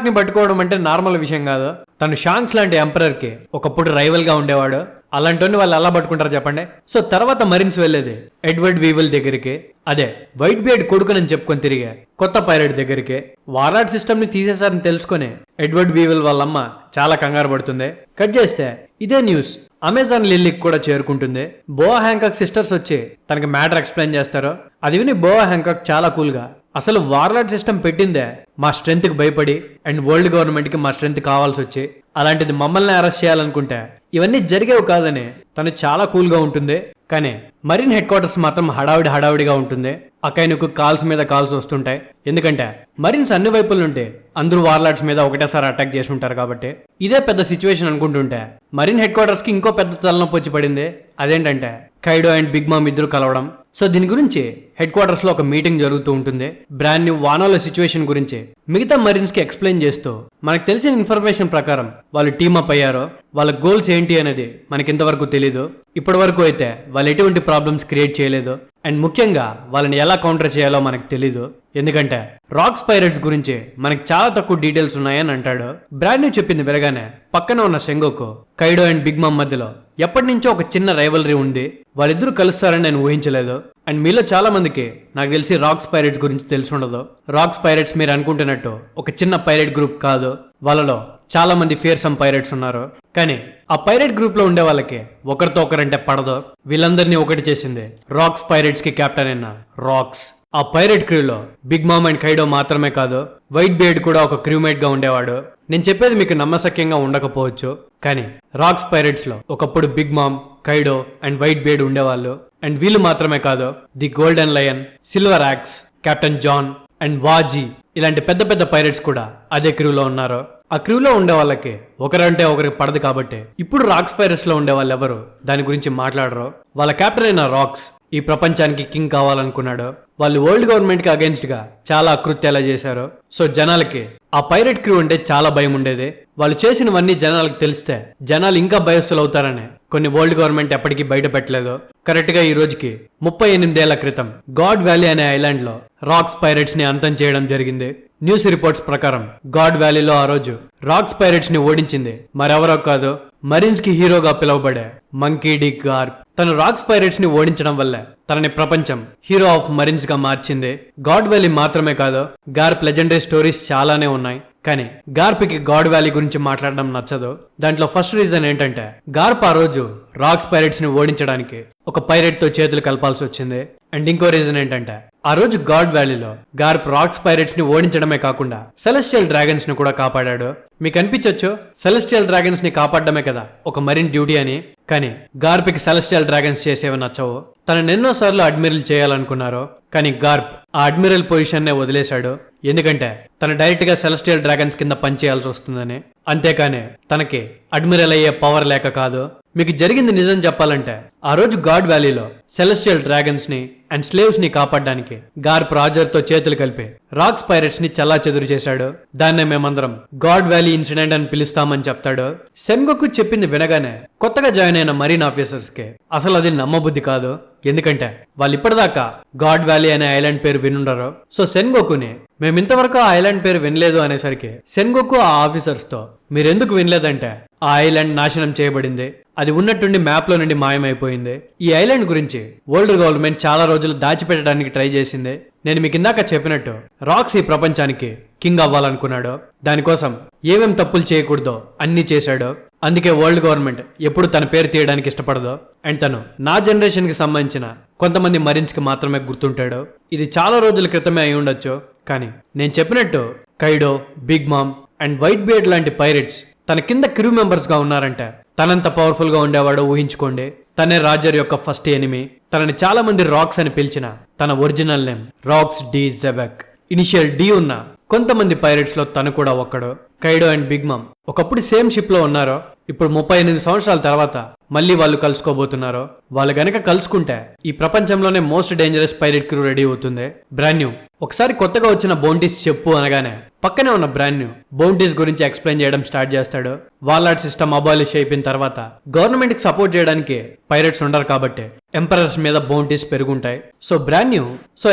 ని పట్టుకోవడం అంటే నార్మల్ విషయం కాదు. తను షాంక్స్ లాంటి ఎంపరర్ కి ఒకప్పుడు రైవల్ గా ఉండేవాడు. అలాంటి వాళ్ళు ఎలా పట్టుకుంటారు చెప్పండి. సో తర్వాత మరీన్స్ వెళ్లేది ఎడ్వర్డ్ వీవల్ దగ్గరికి, అదే వైట్ బియర్డ్ కొడుకునని చెప్పుకొని తిరిగే కొత్త పైరేట్ దగ్గరికి. వార్లాడ్ సిస్టమ్ ని తీసేశారని తెలుసుకొని ఎడ్వర్డ్ వీవల్ వాళ్ళమ్మ చాలా కంగారు పడుతుంది. కట్ చేస్తే ఇదే న్యూస్ అమెజాన్ లిల్లీకి కూడా చేరుకుంటుంది. బోవా హ్యాంకాక్ సిస్టర్స్ వచ్చి తనకి మ్యాటర్ ఎక్స్ప్లెయిన్ చేస్తారు. అది విని బోవా హ్యాంకాక్ చాలా కూల్ గా అసలు వార్లాడ్ సిస్టమ్ పెట్టిందే మా స్ట్రెంత్ కి భయపడి అండ్ వరల్డ్ గవర్నమెంట్ కి మా స్ట్రెంత్ కావాల్సి వచ్చి, అలాంటిది మమ్మల్ని అరెస్ట్ చేయాలనుకుంటే ఇవన్నీ జరిగేవి కాదని తను చాలా కూల్ గా ఉంటుంది. కానీ మరీన్ హెడ్ క్వార్టర్స్ మాత్రం హడావిడిగా ఉంటుంది. అకైనుకు కాల్స్ మీద కాల్స్ వస్తుంటాయి. ఎందుకంటే మరీన్స్ అన్ని వైపుల నుండి అందరూ వార్లాడ్స్ మీద ఒకటేసారి అటాక్ చేసి ఉంటారు కాబట్టి. ఇదే పెద్ద సిచ్యువేషన్ అనుకుంటుంటే మరీన్ హెడ్ క్వార్టర్స్ కి ఇంకో పెద్ద తలనొప్పి వచ్చి పడింది. అదేంటంటే కైడో అండ్ బిగ్ మామ్ ఇద్దరు కలవడం. సో దీని గురించి హెడ్ క్వార్టర్స్ లో ఒక మీటింగ్ జరుగుతూ ఉంటుంది. బ్రాండ్ న్యూ వానోల సిచ్యువేషన్ గురించి మిగతా మరీన్స్ కి ఎక్స్ప్లెయిన్ చేస్తూ మనకు తెలిసిన ఇన్ఫర్మేషన్ ప్రకారం వాళ్ళు టీమప్ అయ్యారో, వాళ్ళ గోల్స్ ఏంటి అనేది మనకి ఇంతవరకు తెలీదు. ఇప్పటి వరకు అయితే వాళ్ళు ఎటువంటి ప్రాబ్లమ్స్ క్రియేట్ చేయలేదు. అండ్ ముఖ్యంగా వాళ్ళని ఎలా కౌంటర్ చేయాలో మనకు తెలీదు. ఎందుకంటే రాక్స్ పైరేట్స్ గురించి మనకి చాలా తక్కువ డీటెయిల్స్ ఉన్నాయని అంటాడు. బ్రాండ్ న్యూ చెప్పింది వినగానే పక్కన ఉన్న సెంగోకు కైడో అండ్ బిగ్ మామ్ మధ్యలో ఎప్పటి నుంచో ఒక చిన్న రైవలరీ ఉంది, వాళ్ళిద్దరూ కలుస్తారని నేను ఊహించలేదు. అండ్ మీలో చాలా మందికి నాకు తెలిసి రాక్స్ పైరేట్స్ గురించి తెలిసి ఉండదు. రాక్స్ పైరేట్స్ మీరు అనుకుంటున్నట్టు ఒక చిన్న పైరేట్ గ్రూప్ కాదు, వాళ్ళలో చాలా మంది ఫియర్సమ్ పైరేట్స్ ఉన్నారు. కానీ ఆ పైరేట్ గ్రూప్ లో ఉండే వాళ్ళకి ఒకరితో ఒకరంటే పడదు. వీళ్ళందరినీ ఒకటి చేసింది రాక్స్ పైరేట్స్ కి కెప్టెన్ అయిన రాక్స్. ఆ పైరేట్ క్రూలో బిగ్ మామ్ అండ్ కైడో మాత్రమే కాదు, వైట్ బియర్డ్ కూడా ఒక క్రూమేట్ గా ఉండేవాడు. నేను చెప్పేది మీకు నమ్మశక్యంగా ఉండకపోవచ్చు, కానీ రాక్స్ పైరేట్స్ లో ఒకప్పుడు Big Mom, Kaido and Whitebeard ఉండేవాళ్ళు. అండ్ వీళ్ళు మాత్రమే కాదు, the Golden Lion, Silver Axe, captain John and వాజీ ఇలాంటి పెద్ద పెద్ద పైరేట్స్ కూడా అదే క్రూలో ఉన్నారు. ఆ క్రూలో ఉండే వాళ్ళకి ఒకరంటే ఒకరికి పడదు కాబట్టి ఇప్పుడు రాక్స్ పైరేట్స్ లో ఉండే వాళ్ళు ఎవరు దాని గురించి మాట్లాడరు. వాళ్ళ కెప్టెన్ అయిన రాక్స్ ఈ ప్రపంచానికి కింగ్ కావాలనుకున్నాడో, వాళ్ళు వరల్డ్ గవర్నమెంట్ కి అగేన్స్ట్ గా చాలా అకృత్యాలు చేశారో, సో జనాలకి ఆ పైరెట్ క్రూ అంటే చాలా భయం ఉండేది. వాళ్ళు చేసినవన్నీ జనాలకు తెలిస్తే జనాలు ఇంకా భయస్థులు అవుతారని కొన్ని వరల్డ్ గవర్నమెంట్ ఎప్పటికీ బయట పెట్టలేదు. కరెక్ట్ గా ఈ రోజుకి 38 ఏళ్ల క్రితం గాడ్ వ్యాలీ అనే ఐలాండ్ లో రాక్స్ పైరెట్స్ ని అంతం చేయడం జరిగింది. న్యూస్ రిపోర్ట్స్ ప్రకారం గాడ్ వ్యాలీలో ఆ రోజు రాక్స్ పైరెట్స్ ని ఓడించింది మరెవరో కాదు, మరీన్స్ కి హీరోగా పిలువబడే మంకీ డి గార్ప్. తను రాక్స్ పైరెట్స్ ని ఓడించడం వల్ల తనని ప్రపంచం హీరో ఆఫ్ మరీన్స్ గా మార్చింది. గాడ్ వ్యాలీ మాత్రమే కాదు, గార్ప్ లెజెండరీ స్టోరీస్ చాలానే ఉన్నాయి. కానీ గార్ప్ కి గాడ్ వ్యాలీ గురించి మాట్లాడడం నచ్చదు. దాంట్లో ఫస్ట్ రీజన్ ఏంటంటే, గార్ప్ ఆ రోజు రాక్స్ పైరెట్స్ ని ఓడించడానికి ఒక పైరెట్ తో చేతులు కలపాల్సి వచ్చింది. అండ్ ఇంకో రీజన్ ఏంటంటే, ఆ రోజు గాడ్ వ్యాలీలో గార్ప్ రాక్స్ పైరెట్స్ ని ఓడించడమే కాకుండా సెలెస్టియల్ డ్రాగన్స్ ని కూడా కాపాడాడు. మీకు అనిపించొచ్చు సెలెస్టియల్ డ్రాగన్స్ ని కాపాడడమే కదా ఒక మరీన్ డ్యూటీ అని, కానీ గార్ప్ కి సెలెస్టియల్ డ్రాగన్స్ చేసేవి నచ్చవు. తనను ఎన్నోసార్లు అడ్మిరల్ చేయాలనుకున్నారు, కానీ గార్ప్ ఆ అడ్మిరల్ పొజిషన్ నే వదిలేశాడు. ఎందుకంటే తను డైరెక్ట్ గా సెలెస్టియల్ డ్రాగన్స్ కింద పనిచేయాల్సి వస్తుందని. అంతేకాని తనకి అడ్మిరల్ అయ్యే పవర్ లేక కాదు. మీకు జరిగింది నిజం చెప్పాలంటే, ఆ రోజు గాడ్ వ్యాలీలో సెలెస్టియల్ డ్రాగన్స్ ని అండ్ స్లేవ్స్ ని కాపాడడానికి గార్ప్ రాజర్ తో చేతులు కలిపి రాక్స్ పైరెట్స్ ని చల్లా చెదురు చేశాడు. దాన్నే మేమందరం గాడ్ వ్యాలీ ఇన్సిడెంట్ అని పిలుస్తామని చెప్తాడు. సెన్గోకు చెప్పింది వినగానే కొత్తగా జాయిన్ అయిన మరీన్ ఆఫీసర్స్ కి అసలు అది నమ్మబుద్ధి కాదు. ఎందుకంటే వాళ్ళు ఇప్పటిదాకా గాడ్ వ్యాలీ అనే ఐలాండ్ పేరు వినుండరు. సో సెన్గోకుని మేమింతవరకు ఆ ఐలాండ్ పేరు వినలేదు అనేసరికి సెన్గోకు ఆ ఆఫీసర్స్ తో మీరెందుకు వినలేదంటే, ఆ ఐలాండ్ నాశనం చేయబడింది, అది ఉన్నట్టుండి మ్యాప్ లో నుండి మాయమైపోయింది. ఈ ఐలాండ్ గురించి వరల్డ్ గవర్నమెంట్ చాలా రోజులు దాచిపెట్టడానికి ట్రై చేసింది. నేను మీకు ఇందాక చెప్పినట్టు రాక్స్ ఈ ప్రపంచానికి కింగ్ అవ్వాలనుకున్నాడు. దానికోసం ఏమేం తప్పులు చేయకూడదో అన్ని చేశాడు. అందుకే వరల్డ్ గవర్నమెంట్ ఎప్పుడు తన పేరు తీయడానికి ఇష్టపడదు. అండ్ తను నా జనరేషన్ కి సంబంధించిన కొంతమంది మరీన్స్ కి మాత్రమే గుర్తుంటాడు. ఇది చాలా రోజుల క్రితమే అయి ఉండొచ్చు, కానీ నేను చెప్పినట్టు Kaido, Big Mom and Whitebeard లాంటి పైరెట్స్ తన కింద క్రూ మెంబర్స్ గా ఉన్నారంటే తనంత పవర్ఫుల్ గా ఉండేవాడో ఊహించుకోండి. తనే రాజర్ యొక్క ఫస్ట్ ఎనిమీ. తనని చాలా మంది రాక్స్ అని పిలిచిన తన original name Rocks D Xebec. Initial D ఉన్న కొంతమంది పైరెట్స్ లో తను కూడా ఒక్కడు. కైడో అండ్ బిగ్ మామ్ ఒకప్పుడు సేమ్ షిప్ లో ఉన్నారో, ఇప్పుడు 38 సంవత్సరాల తర్వాత మళ్ళీ వాళ్ళు కలుసుకోబోతున్నారు. వాళ్ళు గనక కలుసుకుంటే ఈ ప్రపంచంలోనే most dangerous parrot crew ready అవుతుంది. బ్రాండ్ న్యూ ఒకసారి కొత్తగా వచ్చిన బౌంటీస్ చెప్పు అనగానే పక్కనే ఉన్న బ్రాండ్ న్యూ బౌంటీస్ గురించి ఎక్స్ప్లెయిన్ చేయడం స్టార్ట్ చేస్తాడు. వాలాట్ సిస్టమ్ అబాలిష్ అయిపోయిన తర్వాత గవర్నమెంట్ కి సపోర్ట్ చేయడానికి పైరెట్స్ ఉండరు కాబట్టి ఎంపరర్స్ మీద bounties పెరుగుంటాయి. So brand new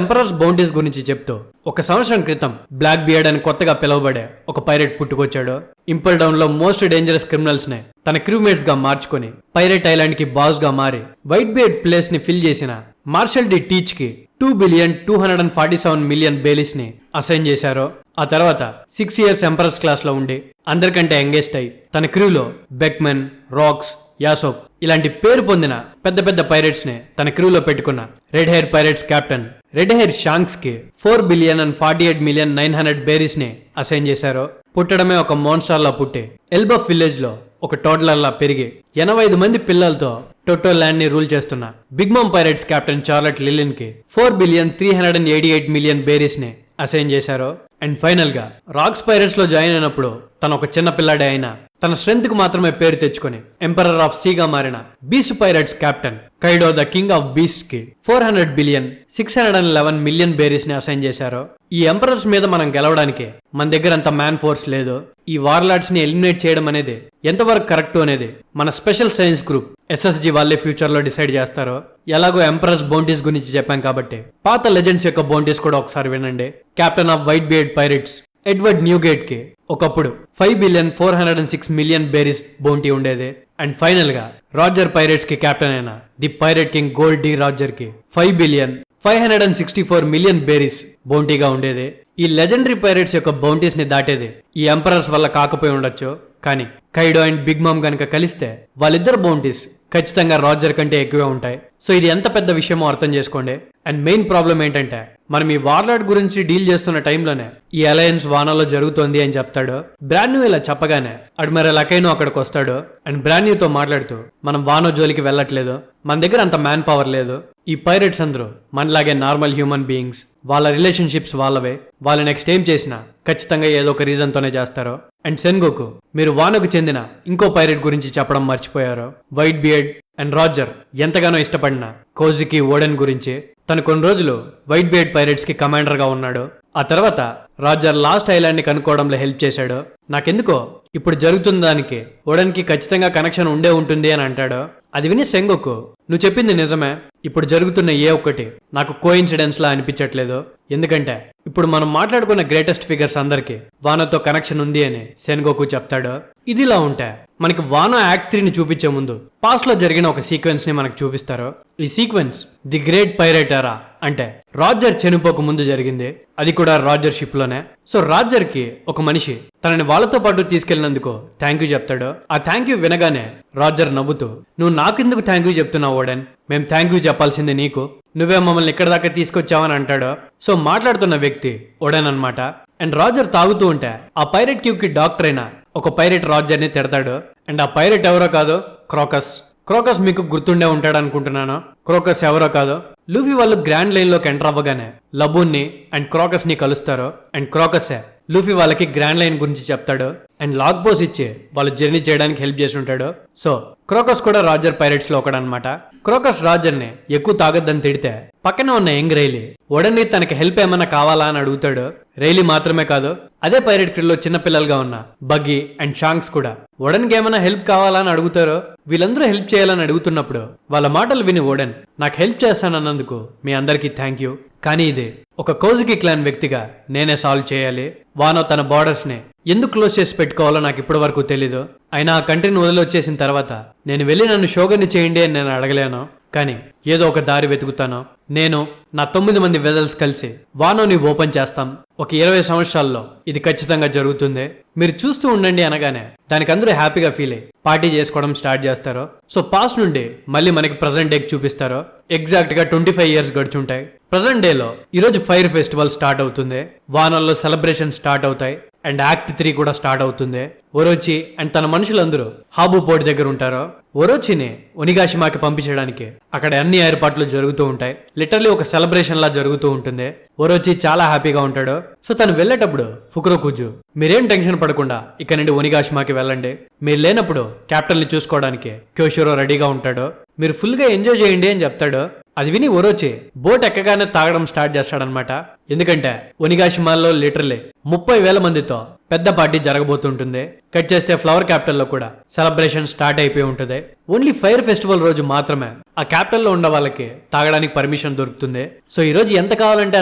emperors bounties గురించి చెప్తూ 1 సంవత్సరం క్రితం బ్లాక్ బియర్డ్ అని కొత్తగా పిలువబడే ఒక పైరెట్ పుట్టుకొచ్చాడు. ఇంపల్ డౌన్ లో మోస్ట్ డేంజరస్ క్రిమినల్స్ ని తన క్రూమేట్స్ గా మార్చుకొని పైరెట్ ఐలాండ్ కి బాస్ గా మారి వైట్ బియర్డ్ ప్లేస్ ని ఫిల్ చేసిన మార్షల్ డి టీచ్ కి 2,247,000,000 బేలీస్ ని అసైన్ చేశారు. ఆ తర్వాత 6 years ఎంపరర్స్ క్లాస్ లో ఉండి అందరికంటే యంగెస్ట్ అయి తన క్రూలో బెక్మెన్, రాక్స్, యాసోప్ ఇలాంటి పేరు పొందిన పెద్ద పెద్ద పైరెట్స్ ని తన క్రూలో పెట్టుకున్న red hair pirates captain red hair shanks కి 4,48,900,000 బేరీస్ ని అసైన్ చేశారు. పుట్టడమే ఒక మోన్స్టార్ లా పుట్టి ఎల్బఫ్ విలేజ్ లో ఒక టోడ్లర్ లా పెరిగి 85 మంది పిల్లలతో టోటో ల్యాండ్ ని రూల్ చేస్తున్న Big Mom pirates captain Charlotte Linlin కి 4,388,000,000 బేరీస్ ని అసైన్ చేశారు. అండ్ ఫైనల్ గా రాక్స్ పైరెట్స్ లో జాయిన్ అయినప్పుడు తన ఒక చిన్న పిల్లాడే అయినా తన స్ట్రెంత్ కు మాత్రమే పేరు తెచ్చుకొని ఎంపరర్ ఆఫ్ సీ గా మారిన beast pirates captain Kaido the king of beast కి 400,611,000,000 బేరీస్ ని అసైన్ చేశారు. ఈ ఎంపరర్స్ మీద మనం గెలవడానికి మన దగ్గర అంత మ్యాన్ ఫోర్స్ లేదు. ఈ వార్లాడ్స్ ని ఎలిమినేట్ చేయడం అనేది ఎంతవరకు కరెక్ట్ అనేది మన స్పెషల్ సైన్స్ గ్రూప్ SSG వాళ్ళే ఫ్యూచర్ లో డిసైడ్ చేస్తారు. ఎలాగో ఎంపరర్స్ బౌంటీస్ గురించి చెప్పాం కాబట్టి పాత లెజెండ్స్ యొక్క బౌంటీస్ కూడా ఒకసారి వినండి. Captain of Whitebeard pirates Edward Newgate కి ఒకప్పుడు 5,406,000,000 బేరీస్ బౌంటీ ఉండేది. అండ్ ఫైనల్ గా రాజర్ పైరెట్స్ కి కెప్టెన్ అయిన the pirate king Gold D Roger కి 5,564,000,000 బేరీస్ బౌంటీగా ఉండేది. ఈ లెజెండరీ పైరెట్స్ యొక్క బౌంటీస్ ని దాటేది ఈ ఎంపరర్స్ వల్ల కాకపోయి ఉండొచ్చు, కానీ కైడో అండ్ బిగ్ మామ్ గనక కలిస్తే వాళ్ళిద్దరు బౌంటీస్ ఖచ్చితంగా రాజర్ కంటే ఎక్కువే ఉంటాయి. సో ఇది ఎంత పెద్ద విషయమో అర్థం చేసుకోండి. అండ్ మెయిన్ ప్రాబ్లం ఏంటంటే, మనం ఈ వార్లాడ్ గురించి డీల్ చేస్తున్న టైంలోనే ఈ అలయన్స్ వానాలో జరుగుతోంది అని చెప్తాడు. బ్రాండ్ న్యూ ఇలా చెప్పగానే అడ్మిరల్ అకైనో అక్కడికి వస్తాడు. అండ్ బ్రాండ్ న్యూతో మాట్లాడుతూ, మనం వానో జోలికి వెళ్ళట్లేదు, మన దగ్గర అంత మ్యాన్ పవర్ లేదు, ఈ పైరెట్స్ అందరూ మనలాగే నార్మల్ హ్యూమన్ బీయింగ్స్, వాళ్ళ రిలేషన్షిప్స్ వాళ్ళవే, వాళ్ళు నెక్స్ట్ ఏం చేసినా ఖచ్చితంగా ఏదో ఒక రీజన్ తోనే చేస్తారు. అండ్ సెన్గోకు, మీరు వానోకు చెందిన ఇంకో పైరెట్ గురించి చెప్పడం మర్చిపోయారు. వైట్ బియర్డ్ అండ్ రాజర్ ఎంతగానో ఇష్టపడిన కోజికి ఓడెన్ గురించి. తను కొన్ని రోజులు వైట్ బీడ్ పైరేట్స్ కి కమాండర్ గా ఉన్నాడు. ఆ తర్వాత రాజర్ లాస్ట్ ఐలాండ్ ని కనుక్కోవడంలో హెల్ప్ చేశాడు. నాకెందుకో ఇప్పుడు జరుగుతున్న దానికి ఓడెన్ కి ఖచ్చితంగా కనెక్షన్ ఉండే ఉంటుంది అని అంటాడు. అది విని సెంగోకు, నువ్వు చెప్పింది నిజమే, ఇప్పుడు జరుగుతున్న ఏ ఒక్కటి నాకు కోఇన్సిడెన్స్ లా అనిపించట్లేదు. ఎందుకంటే ఇప్పుడు మనం మాట్లాడుకున్న గ్రేటెస్ట్ ఫిగర్స్ అందరికి వానోతో కనెక్షన్ ఉంది అని సెన్గోకు చెప్తాడు. ఇదిలా ఉంటే మనకి వానో యాక్ట్ 3ని చూపించే ముందు పాస్ట్ లో జరిగిన ఒక సీక్వెన్స్ ని మనకు చూపిస్తారు. ఈ సీక్వెన్స్ ది గ్రేట్ పైరేట్ ఎరా, అంటే రాజర్ చనిపోక ముందు జరిగింది. అది కూడా రాజర్ షిప్ లోనే. సో రాజర్ కి ఒక మనిషి తనని వాళ్ళతో పాటు తీసుకెళ్లినందుకు థ్యాంక్ యూ చెప్తాడు. ఆ థ్యాంక్ యూ వినగానే రాజర్ నవ్వుతూ, నువ్వు నాకెందుకు థ్యాంక్ యూ చెప్తున్నావు ఓడెన్, మేం థ్యాంక్ యూ చెప్పాల్సిందే నీకు, నువ్వే మమ్మల్ని ఇక్కడ దాకా తీసుకొచ్చావని అంటాడు. సో మాట్లాడుతున్న వ్యక్తి ఓడెన్ అన్నమాట. అండ్ రాజర్ తాగుతూ ఉంటే ఆ పైరెట్ క్యూబ్ కి డాక్టర్ అయిన ఒక పైరెట్ రాజర్ ని తిడతాడు. అండ్ ఆ పైరెట్ ఎవరో కాదు, క్రోకస్. క్రోకస్ మీకు గుర్తుండే ఉంటాడు అనుకుంటున్నాను. క్రోకస్ ఎవరో కాదు, లూఫీ వాళ్ళు గ్రాండ్ లైన్ లోకి ఎంటర్ అవ్వగానే లబూన్ ని అండ్ క్రోకస్ ని కలుస్తారు. అండ్ క్రోకసే లూఫీ వాళ్ళకి గ్రాండ్ లైన్ గురించి చెప్తాడు అండ్ లాగ్ పోస్ ఇచ్చి వాళ్ళు జర్నీ చేయడానికి హెల్ప్ చేసి ఉంటాడు. సో క్రోకస్ కూడా రాజర్ పైరెట్స్ లో ఒకడనమాట. క్రోకస్ రాజర్ ని ఎక్కువ తాగొద్దని తిడితే పక్కనే ఉన్న యంగ్ రైలీ ఓడెన్ని తనకి హెల్ప్ ఏమన్నా కావాలా అని అడుగుతాడు. రైలీ మాత్రమే కాదు, అదే పైరెట్ క్రిడ్ లో చిన్న పిల్లలుగా ఉన్న బగ్గీ అండ్ షాంక్స్ కూడా ఓడెన్కి ఏమైనా హెల్ప్ కావాలా అని అడుగుతారు. వీళ్ళందరూ హెల్ప్ చేయాలని అడుగుతున్నప్పుడు వాళ్ళ మాటలు విని ఓడెన్, నాకు హెల్ప్ చేస్తానన్నందుకు మీ అందరికీ థ్యాంక్ యూ, కానీ ఇది ఒక కోజికి క్లాన్ వ్యక్తిగా నేనే సాల్వ్ చేయాలి. వానో తన బార్డర్స్ ని ఎందుకు క్లోజ్ చేసి పెట్టుకోవాలో నాకు ఇప్పటి వరకు తెలీదు. అయినా ఆ కంట్రీని వదిలి వచ్చేసిన తర్వాత నేను వెళ్ళి నన్ను షోగన్ని చేయండి అని నేను అడగలేను, కానీ ఏదో ఒక దారి వెతుకుతాను. నేను నా 9 మంది వెజల్స్ కలిసి వానోని ఓపెన్ చేస్తాం. ఒక 20 సంవత్సరాల్లో ఇది ఖచ్చితంగా జరుగుతుంది, మీరు చూస్తూ ఉండండి అనగానే దానికి అందరూ హ్యాపీగా ఫీల్ అయ్యి పార్టీ చేసుకోవడం స్టార్ట్ చేస్తారు. సో పాస్ట్ నుండి మళ్ళీ మనకి ప్రజెంట్ డేకి చూపిస్తారు. ఎగ్జాక్ట్ గా 25 ఇయర్స్ గడుచుంటాయి. ప్రజెంట్ డేలో ఈరోజు ఫైర్ ఫెస్టివల్ స్టార్ట్ అవుతుంది. వానల్లో సెలబ్రేషన్ స్టార్ట్ అవుతాయి అండ్ యాక్ట్ 3 కూడా స్టార్ట్ అవుతుంది. ఒరోచి అండ్ తన మనుషులందరూ హాబు పోర్ట్ దగ్గర ఉంటారు. ఒరోచిని ఒనిగాషిమాకి పంపించడానికి అక్కడ అన్ని ఏర్పాట్లు జరుగుతూ ఉంటాయి. లిటరలీ ఒక సెలబ్రేషన్ లా జరుగుతూ ఉంటుంది. ఒరోచి చాలా హ్యాపీగా ఉంటాడు. సో తను వెళ్ళేటప్పుడు ఫుకురోకుజు, మీరేం టెన్షన్ పడకుండా ఇక్కడ నుండి ఒనిగాషిమాకి వెళ్ళండి, మీరు లేనప్పుడు క్యాప్టెన్ ని చూసుకోవడానికి క్యోషిరో రెడీగా ఉంటాడు, మీరు ఫుల్ గా ఎంజాయ్ చేయండి అని చెప్తాడు. అది విని ఒరోచి బోట్ ఎక్కగానే తాగడం స్టార్ట్ చేస్తాడనమాట. ఎందుకంటే ఒనిగాషిమాల్లో లిటరలీ 30,000 మందితో పెద్ద పార్టీ జరగబోతుంటుంది. కట్ చేస్తే ఫ్లవర్ క్యాపిటల్ లో కూడా సెలబ్రేషన్ స్టార్ట్ అయిపోయి ఉంటుంది. ఓన్లీ ఫైర్ ఫెస్టివల్ రోజు మాత్రమే ఆ క్యాపిటల్ లో ఉన్న వాళ్ళకి తాగడానికి పర్మిషన్ దొరుకుతుంది. సో ఈ రోజు ఎంత కావాలంటే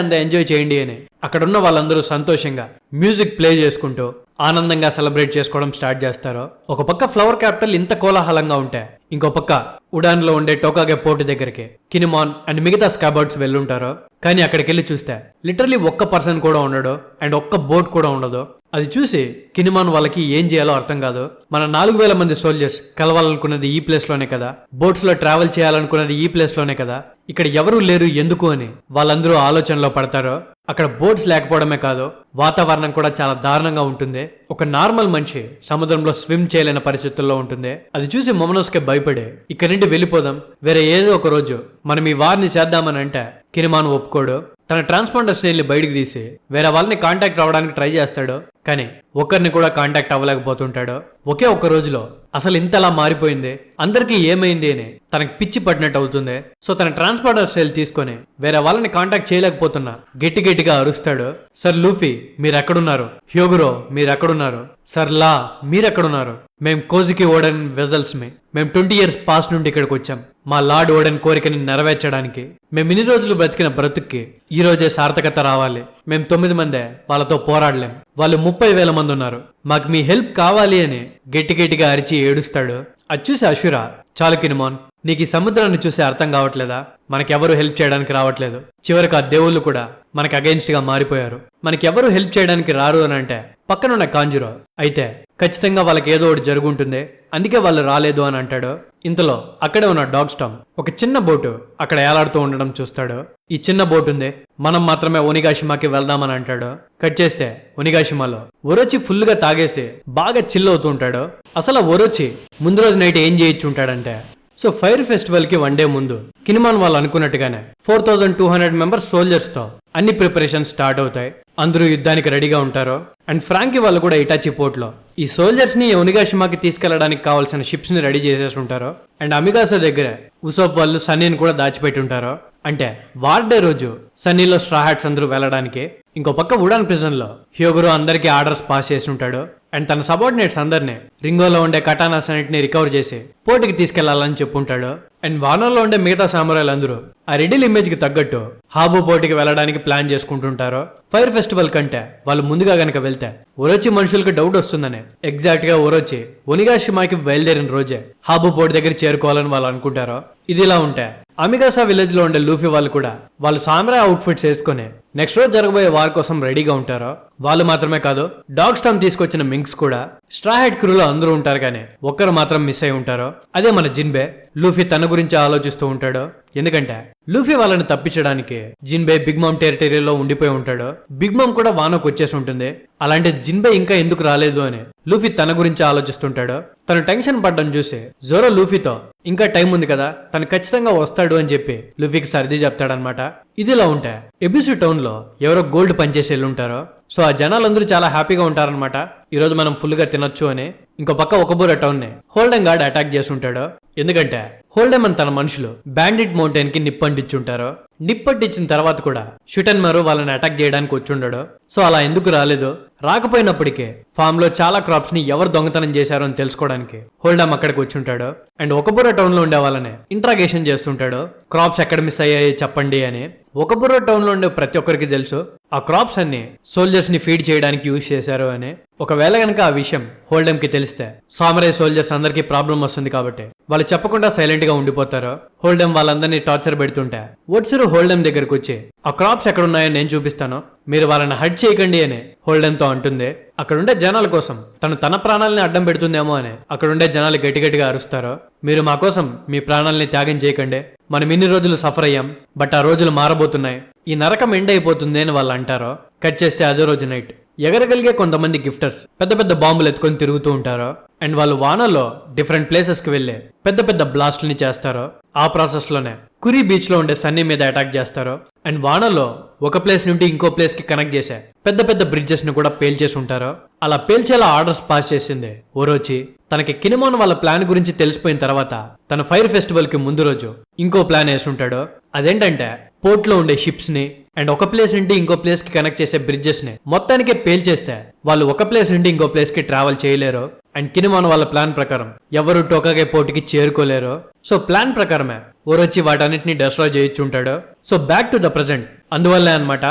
అంత ఎంజాయ్ చేయండి అని అక్కడ ఉన్న వాళ్ళందరూ సంతోషంగా మ్యూజిక్ ప్లే చేసుకుంటూ ఆనందంగా సెలబ్రేట్ చేసుకోవడం స్టార్ట్ చేస్తారు. ఒక పక్క ఫ్లవర్ క్యాపిటల్ ఇంత కోలాహలంగా ఉంటే ఇంకో పక్క ఉడాన్ లో ఉండే టోకాగే పోర్ట్ దగ్గరికి కినిమాన్ అండ్ మిగతా స్కాబర్డ్స్ వెళ్ళుంటారు. కానీ అక్కడికి వెళ్ళి చూస్తే లిటరలీ ఒక్క పర్సన్ కూడా ఉండడు అండ్ ఒక్క బోట్ కూడా ఉండదు. అది చూసి కినిమాన్ వాళ్ళకి ఏం చేయాలో అర్థం కాదు. మన 4,000 మంది సోల్జర్స్ కలవాలనుకున్నది ఈ ప్లేస్ లోనే కదా, బోట్స్ లో ట్రావెల్ చేయాలనుకున్నది ఈ ప్లేస్ లోనే కదా, ఇక్కడ ఎవరూ లేరు ఎందుకు అని వాళ్ళందరూ ఆలోచనలో పడతారు. అక్కడ బోట్స్ లేకపోవడమే కాదు, వాతావరణం కూడా చాలా దారుణంగా ఉంటుంది. ఒక నార్మల్ మనిషి సముద్రంలో స్విమ్ చేయలేని పరిస్థితుల్లో ఉంటుంది. అది చూసి మొమనోస్కే భయపడి ఇక్కడి నుండి వెళ్ళిపోదాం, వేరే ఏదో ఒక రోజు మనం ఈ వార్ని చేద్దామని అంటే కినిమాన్ ఒప్పుకోడు. తన ట్రాన్స్పాండర్స్ ని బయటికి తీసి వేరే వాళ్ళని కాంటాక్ట్ అవ్వడానికి ట్రై చేస్తాడు. కానీ ఒక్కరిని కూడా కాంటాక్ట్ అవ్వలేకపోతుంటాడు. ఒకే ఒక్క రోజులో అసలు ఇంతలా మారిపోయింది, అందరికీ ఏమైంది అని తనకి పిచ్చి పడినట్టు అవుతుంది. సో తన ట్రాన్స్పాండర్ స్టైల్ తీసుకొని వేరే వాళ్ళని కాంటాక్ట్ చేయలేకపోతున్నా గట్టి గట్టిగా అరుస్తాడు. సర్ లూఫీ మీరెక్కడున్నారు, హ్యోగురో మీరెక్కడున్నారు, సర్ లా మీరెక్కడున్నారు, మేం కోజికి ఓడెన్ వెజల్స్ మేము 20 ఇయర్స్ పాస్ట్ నుండి ఇక్కడికి వచ్చాం మా లార్డ్ ఓడెన్ కోరికని నెరవేర్చడానికి. మేము ఇన్ని రోజులు బ్రతికిన బ్రతుక్కి ఈ రోజే సార్థకత రావాలి. మేము 9 మందే వాళ్ళతో పోరాడలేం, వాళ్ళు 30,000 మంది ఉన్నారు, మాకు మీ హెల్ప్ కావాలి అని గట్టి గట్టిగా అరిచి ఏడుస్తాడు. అది చూసి అషురా, చాలు కినిమాన్, నీకు ఈ సముద్రాన్ని చూసి అర్థం కావట్లేదా, మనకెవరు హెల్ప్ చేయడానికి రావట్లేదు, చివరికి ఆ దేవుళ్ళు కూడా మనకి అగైన్స్ట్ గా మారిపోయారు, మనకెవరు హెల్ప్ చేయడానికి రారు అని అంటే పక్కనున్న కాంజురో అయితే ఖచ్చితంగా వాళ్ళకి ఏదో ఒకటి జరుగుంటుంది, అందుకే వాళ్ళు రాలేదు అని అంటాడు. ఇంతలో అక్కడే ఉన్న డాగ్ స్టామ్ ఒక చిన్న బోటు అక్కడ ఏలాడుతూ ఉండడం చూస్తాడు. ఈ చిన్న బోట్ ఉంది, మనం మాత్రమే ఒనిగాషిమాకి వెళ్దామని అంటాడు. కట్ చేస్తే ఒనిగాషిమాలో ఒరోచి ఫుల్ గా తాగేసి బాగా చిల్ అవుతూ ఉంటాడు. అసలు ఒరోచి ముందు రోజు నైట్ ఏం చేయొచ్చు ఉంటాడంటే, సో ఫైర్ ఫెస్టివల్ కి 1 డే ముందు కినిమాన్ వాళ్ళు అనుకున్నట్టుగానే 4,200 మెంబర్స్ సోల్జర్స్ తో అన్ని ప్రిపరేషన్ స్టార్ట్ అవుతాయి. అందరూ యుద్ధానికి రెడీగా ఉంటారు. అండ్ ఫ్రాంకీ వాళ్ళు కూడా ఇటాచి పోర్ట్ లో ఈ సోల్జర్స్ ని ఒనిగాషిమాకి తీసుకెళ్లడానికి కావాల్సిన షిప్స్ ని రెడీ చేసేసి ఉంటారు. అండ్ అమిగాసా దగ్గర ఉసోప్ వాళ్ళు సన్నీని కూడా దాచిపెట్టి ఉంటారు. అంటే వార్ డే రోజు సన్నీలో స్ట్రా హ్యాట్స్ అందరూ వెళ్ళడానికి ఇంకో పక్క వుడాన్ ప్రిజన్ లో హ్యోగురో అందరికీ ఆర్డర్స్ పాస్ చేసి ఉంటాడు. అండ్ తన సబార్డినేట్స్ అందరినీ రింగోలో ఉండే కటానాస్ అన్నిటిని రికవర్ చేసి పోర్టుకి తీసుకెళ్లాలని చెప్పుంటాడు. అండ్ వానర్లో ఉండే మిగతా సామురాయిలు అందరూ ఆ రెడిల్ ఇమేజ్ కి తగ్గట్టు హాబు పోర్టుకి వెళ్ళడానికి ప్లాన్ చేసుకుంటుంటారు. ఫైర్ ఫెస్టివల్ కంటే వాళ్ళు ముందుగా గనక వెళ్తే ఒరోచి మనుషులకు డౌట్ వస్తుందని ఎగ్జాక్ట్ గా ఒరోచి ఒనిగాషిమాకి బయలుదేరిన రోజే హాబు పోర్ట్ దగ్గర చేరుకోవాలని వాళ్ళు అనుకుంటారు. ఇది ఇలా ఉంటే అమిగాసా విలేజ్ లో ఉండే లూఫీ వాళ్ళు కూడా వాళ్ళు సామురాయ్ అవుట్ఫిట్స్ వేసుకుని నెక్స్ట్ రోజు జరగబోయే వార్ కోసం రెడీగా ఉంటారు. వాళ్ళు మాత్రమే కాదు, డాగ్ స్టామ్ తీసుకొచ్చిన మింక్స్ కూడా స్ట్రా హెడ్ క్రూలో అందరూ ఉంటారు, కానీ ఒక్కరు మాత్రం మిస్ అయి ఉంటారు. అదే మన జిన్బే. లూఫీ తన గురించి ఆలోచిస్తూ ఉంటాడు. ఎందుకంటే లూఫీ వాళ్ళని తప్పించడానికి జిన్బే బిగ్ మామ్ టెరిటరీలో ఉండిపోయి ఉంటాడు. బిగ్ మామ్ కూడా వానకు వచ్చేసి ఉంటుంది. అలాంటి జిన్బే ఇంకా ఎందుకు రాలేదు అని లూఫీ తన గురించి ఆలోచిస్తుంటాడు. తను టెన్షన్ పడ్డం చూసి జోరో లూఫీతో ఇంకా టైం ఉంది కదా, తను ఖచ్చితంగా వస్తాడు అని చెప్పి లూఫీకి సర్ది చెప్తాడనమాట. ఇదిలా ఉంటే ఎబిసు టౌన్ లో ఎవరో గోల్డ్ పనిచేసి వెళ్ళుంటారో. సో ఆ జనాలందరూ చాలా హ్యాపీగా ఉంటారనమాట, ఈ రోజు మనం ఫుల్ గా తినొచ్చు అని. ఇంకో పక్క ఒకబూర టౌన్ ని హోల్డెన్ గార్డ్ అటాక్ చేసి ఉంటాడు. ఎందుకంటే హోల్డెన్ అని తన మనుషులు బ్యాండిట్ మౌంటైన్ కి నిప్పంటించుంటారు. నిప్పట్టించిన తర్వాత కూడా షుటన్ మరో వాళ్ళని అటాక్ చేయడానికి వచ్చుండడు. సో అలా ఎందుకు రాలేదు, రాకపోయినప్పటికీ ఫామ్ లో చాలా క్రాప్స్ ని ఎవరు దొంగతనం చేశారో అని తెలుసుకోవడానికి హోల్డమ్ అక్కడికి వచ్చుంటాడు. అండ్ ఒకబుర్ర టౌన్ లో ఉండే వాళ్ళని ఇంట్రాగేషన్ చేస్తుంటాడు. క్రాప్స్ ఎక్కడ మిస్ అయ్యాయి చెప్పండి అని. ఒకబుర్ర టౌన్ లో ఉండే ప్రతి ఒక్కరికి తెలుసు ఆ క్రాప్స్ అన్ని సోల్జర్స్ ని ఫీడ్ చేయడానికి యూజ్ చేశారు అని. ఒకవేళ గనక ఆ విషయం హోల్డమ్ కి తెలిస్తే సామురాయ్ సోల్జర్స్ అందరికీ ప్రాబ్లం వస్తుంది కాబట్టి వాళ్ళు చెప్పకుండా సైలెంట్ గా ఉండిపోతారు. హోల్డమ్ వాళ్ళందరినీ టార్చర్ పెడుతుంటే ఒట్సరు హోల్డమ్ దగ్గరకు వచ్చి ఆ క్రాప్స్ ఎక్కడ ఉన్నాయో నేను చూపిస్తాను, మీరు వాళ్ళని హడ్ చేయకండి అని హోల్డమ్ తో అంటుంది. అక్కడుండే జనాల కోసం తన ప్రాణాలని అడ్డం పెడుతుందేమో అని అక్కడుండే జనాలు గట్టిగట్టిగా అరుస్తారు. మీరు మా కోసం మీ ప్రాణాలని త్యాగం చేయకండి, మనం ఇన్ని రోజులు సఫర్ అయ్యాం, బట్ ఆ రోజులు మారబోతున్నాయి, ఈ నరకం ఎండ్ అయిపోతుంది అని వాళ్ళు అంటారు. కట్ చేస్తే అదే రోజు నైట్ ఎగరగలిగే కొంతమంది గిఫ్టర్స్ పెద్ద పెద్ద బాంబులు ఎత్తుకొని తిరుగుతూ ఉంటారు. అండ్ వాళ్ళు వానలో డిఫరెంట్ ప్లేసెస్ కి వెళ్లి పెద్ద పెద్ద బ్లాస్ట్లని చేస్తారు. ఆ ప్రాసెస్ లోనే కురీ బీచ్ లో ఉండే సన్నీ మీద అటాక్ చేస్తారు. అండ్ వానలో ఒక ప్లేస్ నుండి ఇంకో ప్లేస్ కి కనెక్ట్ చేసే పెద్ద పెద్ద బ్రిడ్జెస్ ని కూడా పేల్చేసి ఉంటారు. అలా పేల్చేలా ఆర్డర్స్ పాస్ చేసింది ఓరోచి. తనకి కినిమోన్ వాళ్ళ ప్లాన్ గురించి తెలిసిపోయిన తర్వాత తన ఫైర్ ఫెస్టివల్ కి ముందు రోజు ఇంకో ప్లాన్ వేసుంటాడు. అదేంటంటే పోర్ట్ లో ఉండే షిప్స్ ని అండ్ ఒక ప్లేస్ నుండి ఇంకో ప్లేస్ కి కనెక్ట్ చేసే బ్రిడ్జెస్ ని మొత్తానికే పేల్చేస్తే వాళ్ళు ఒక ప్లేస్ నుండి ఇంకో ప్లేస్ కి ట్రావెల్ చేయలేరు. అండ్ కినిమోన్ వాళ్ళ ప్లాన్ ప్రకారం ఎవరు టోకాగే పోర్టుకి చేరుకోలేరు. సో ప్లాన్ ప్రకారమే ఓరొచ్చి వాటన్నిటిని డెస్ట్రాయ్ చేయించుంటాడు. So back to the present. అందువల్లే అనమాట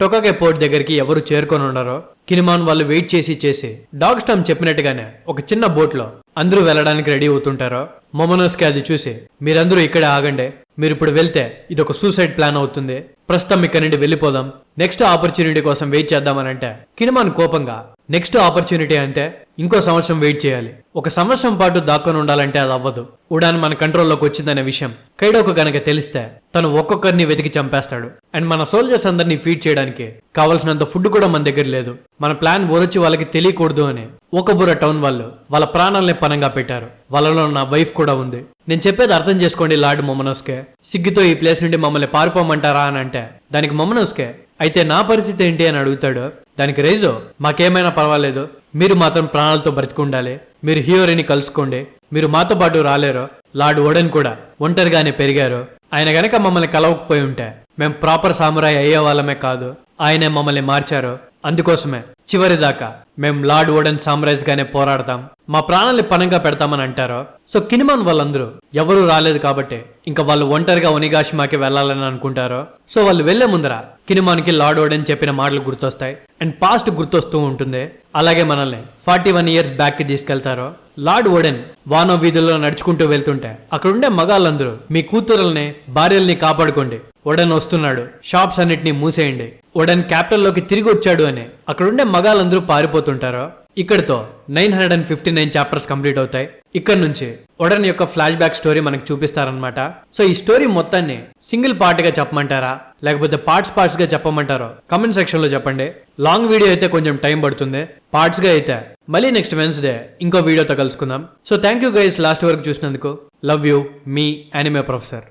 టోకాగే పోర్ట్ దగ్గరికి ఎవరు చేరుకొని ఉండరు. కినిమాన్ వాళ్ళు వెయిట్ చేసి డాగ్ స్టామ్ చెప్పినట్టుగానే ఒక చిన్న బోట్ లో అందరూ వెళ్ళడానికి రెడీ అవుతుంటారు. మొమోనోస్కి అది చూసి మీరందరూ ఇక్కడే ఆగండి, మీరు ఇప్పుడు వెళ్తే ఇది ఒక సూసైడ్ ప్లాన్ అవుతుంది, ప్రస్తుతం ఇక్కడ నుండి వెళ్ళిపోదాం, నెక్స్ట్ ఆపర్చునిటీ కోసం వెయిట్ చేద్దామని అంటే కినిమాన్ కోపంగా నెక్స్ట్ ఆపర్చునిటీ అంటే ఇంకో సంవత్సరం వెయిట్ చేయాలి, ఒక సంవత్సరం పాటు దాక్కొని ఉండాలంటే అది అవ్వదు, ఉడాన్ మన కంట్రోల్లోకి వచ్చిందనే విషయం కైడోకు గనక తెలిస్తే తను ఒక్కొక్కరిని వెతికి చంపేస్తాడు. అండ్ మన సోల్జర్స్ అందరినీ ఫీడ్ చేయడానికి కావాల్సినంత ఫుడ్ కూడా మన దగ్గర లేదు, మన ప్లాన్ ఓరొచ్చి వాళ్ళకి తెలియకూడదు అని ఒకబుర టౌన్ వాళ్ళు వాళ్ళ ప్రాణాలని పనంగా పెట్టారు. వాళ్ళలో నా వైఫ్ కూడా ఉంది. నేను చెప్పేది అర్థం చేసుకోండి లార్డ్ మొమనోస్కే, సిగ్గుతో ఈ ప్లేస్ నుండి మమ్మల్ని పారిపోమంటారా అని అంటే దానికి మొమనోస్కే అయితే నా పరిస్థితి ఏంటి అని అడుగుతాడు. దానికి రైజో మాకేమైనా పర్వాలేదు, మీరు మాత్రం ప్రాణాలతో బ్రతికుండాలి, మీరు హీరోని కలుసుకోండి, మీరు మాతో పాటు రాలేరు, లార్డ్ ఓడెన్ కూడా ఒంటరిగానే పెరిగారు, ఆయన గనక మమ్మల్ని కలవకపోయి ఉంటే మేం ప్రాపర్ సామురాయ్ అయ్యే వాళ్ళమే కాదు, ఆయనే మమ్మల్ని మార్చారు, అందుకోసమే చివరి దాకా మేం లార్డ్ ఓడెన్ సామ్రాజ్ గానే పోరాడతాం, మా ప్రాణాలని పనంగా పెడతామని అంటారు. సో కినిమాన్ వాళ్ళందరూ ఎవరూ రాలేదు కాబట్టి ఇంకా వాళ్ళు ఒంటరిగా ఒనిగాషిమాకి వెళ్లాలని అనుకుంటారు. సో వాళ్ళు వెళ్లే ముందర కినిమాన్ కి లార్డ్ ఓడెన్ చెప్పిన మాటలు గుర్తొస్తాయి అండ్ పాస్ట్ గుర్తొస్తూ ఉంటుంది. అలాగే మనల్ని 41 years బ్యాక్ కి తీసుకెళ్తారు. లార్డ్ ఓడెన్ వానో వీధుల్లో నడుచుకుంటూ వెళ్తుంటే అక్కడుండే మగాళ్ళందరూ మీ కూతురుల్ని భార్యల్ని కాపాడుకోండి, ఓడెన్ వస్తున్నాడు, షాప్స్ అన్నిటినీ మూసేయండి, ఓడెన్ క్యాపిటల్ లోకి తిరిగి వచ్చాడు అని అక్కడుండే మగాళ్ళందరూ పారిపోతుంటారు. ఇక్కడితో 959 చాప్టర్స్ కంప్లీట్ అవుతాయి. ఇక్కడ నుంచి ఓడెన్ యొక్క ఫ్లాష్ బ్యాక్ స్టోరీ మనకు చూపిస్తారనమాట. సో ఈ స్టోరీ మొత్తాన్ని సింగిల్ పార్ట్ గా చెప్పమంటారా లేకపోతే పార్ట్స్ గా చెప్పమంటారో కమెంట్ సెక్షన్ లో చెప్పండి. లాంగ్ వీడియో అయితే కొంచెం టైం పడుతుంది, పార్ట్స్ గా అయితే మళ్ళీ నెక్స్ట్ వెన్స్డే ఇంకో వీడియోతో కలుసుకుందాం. So thank you guys last వరకు చూసినందుకు. Love you, me anime professor.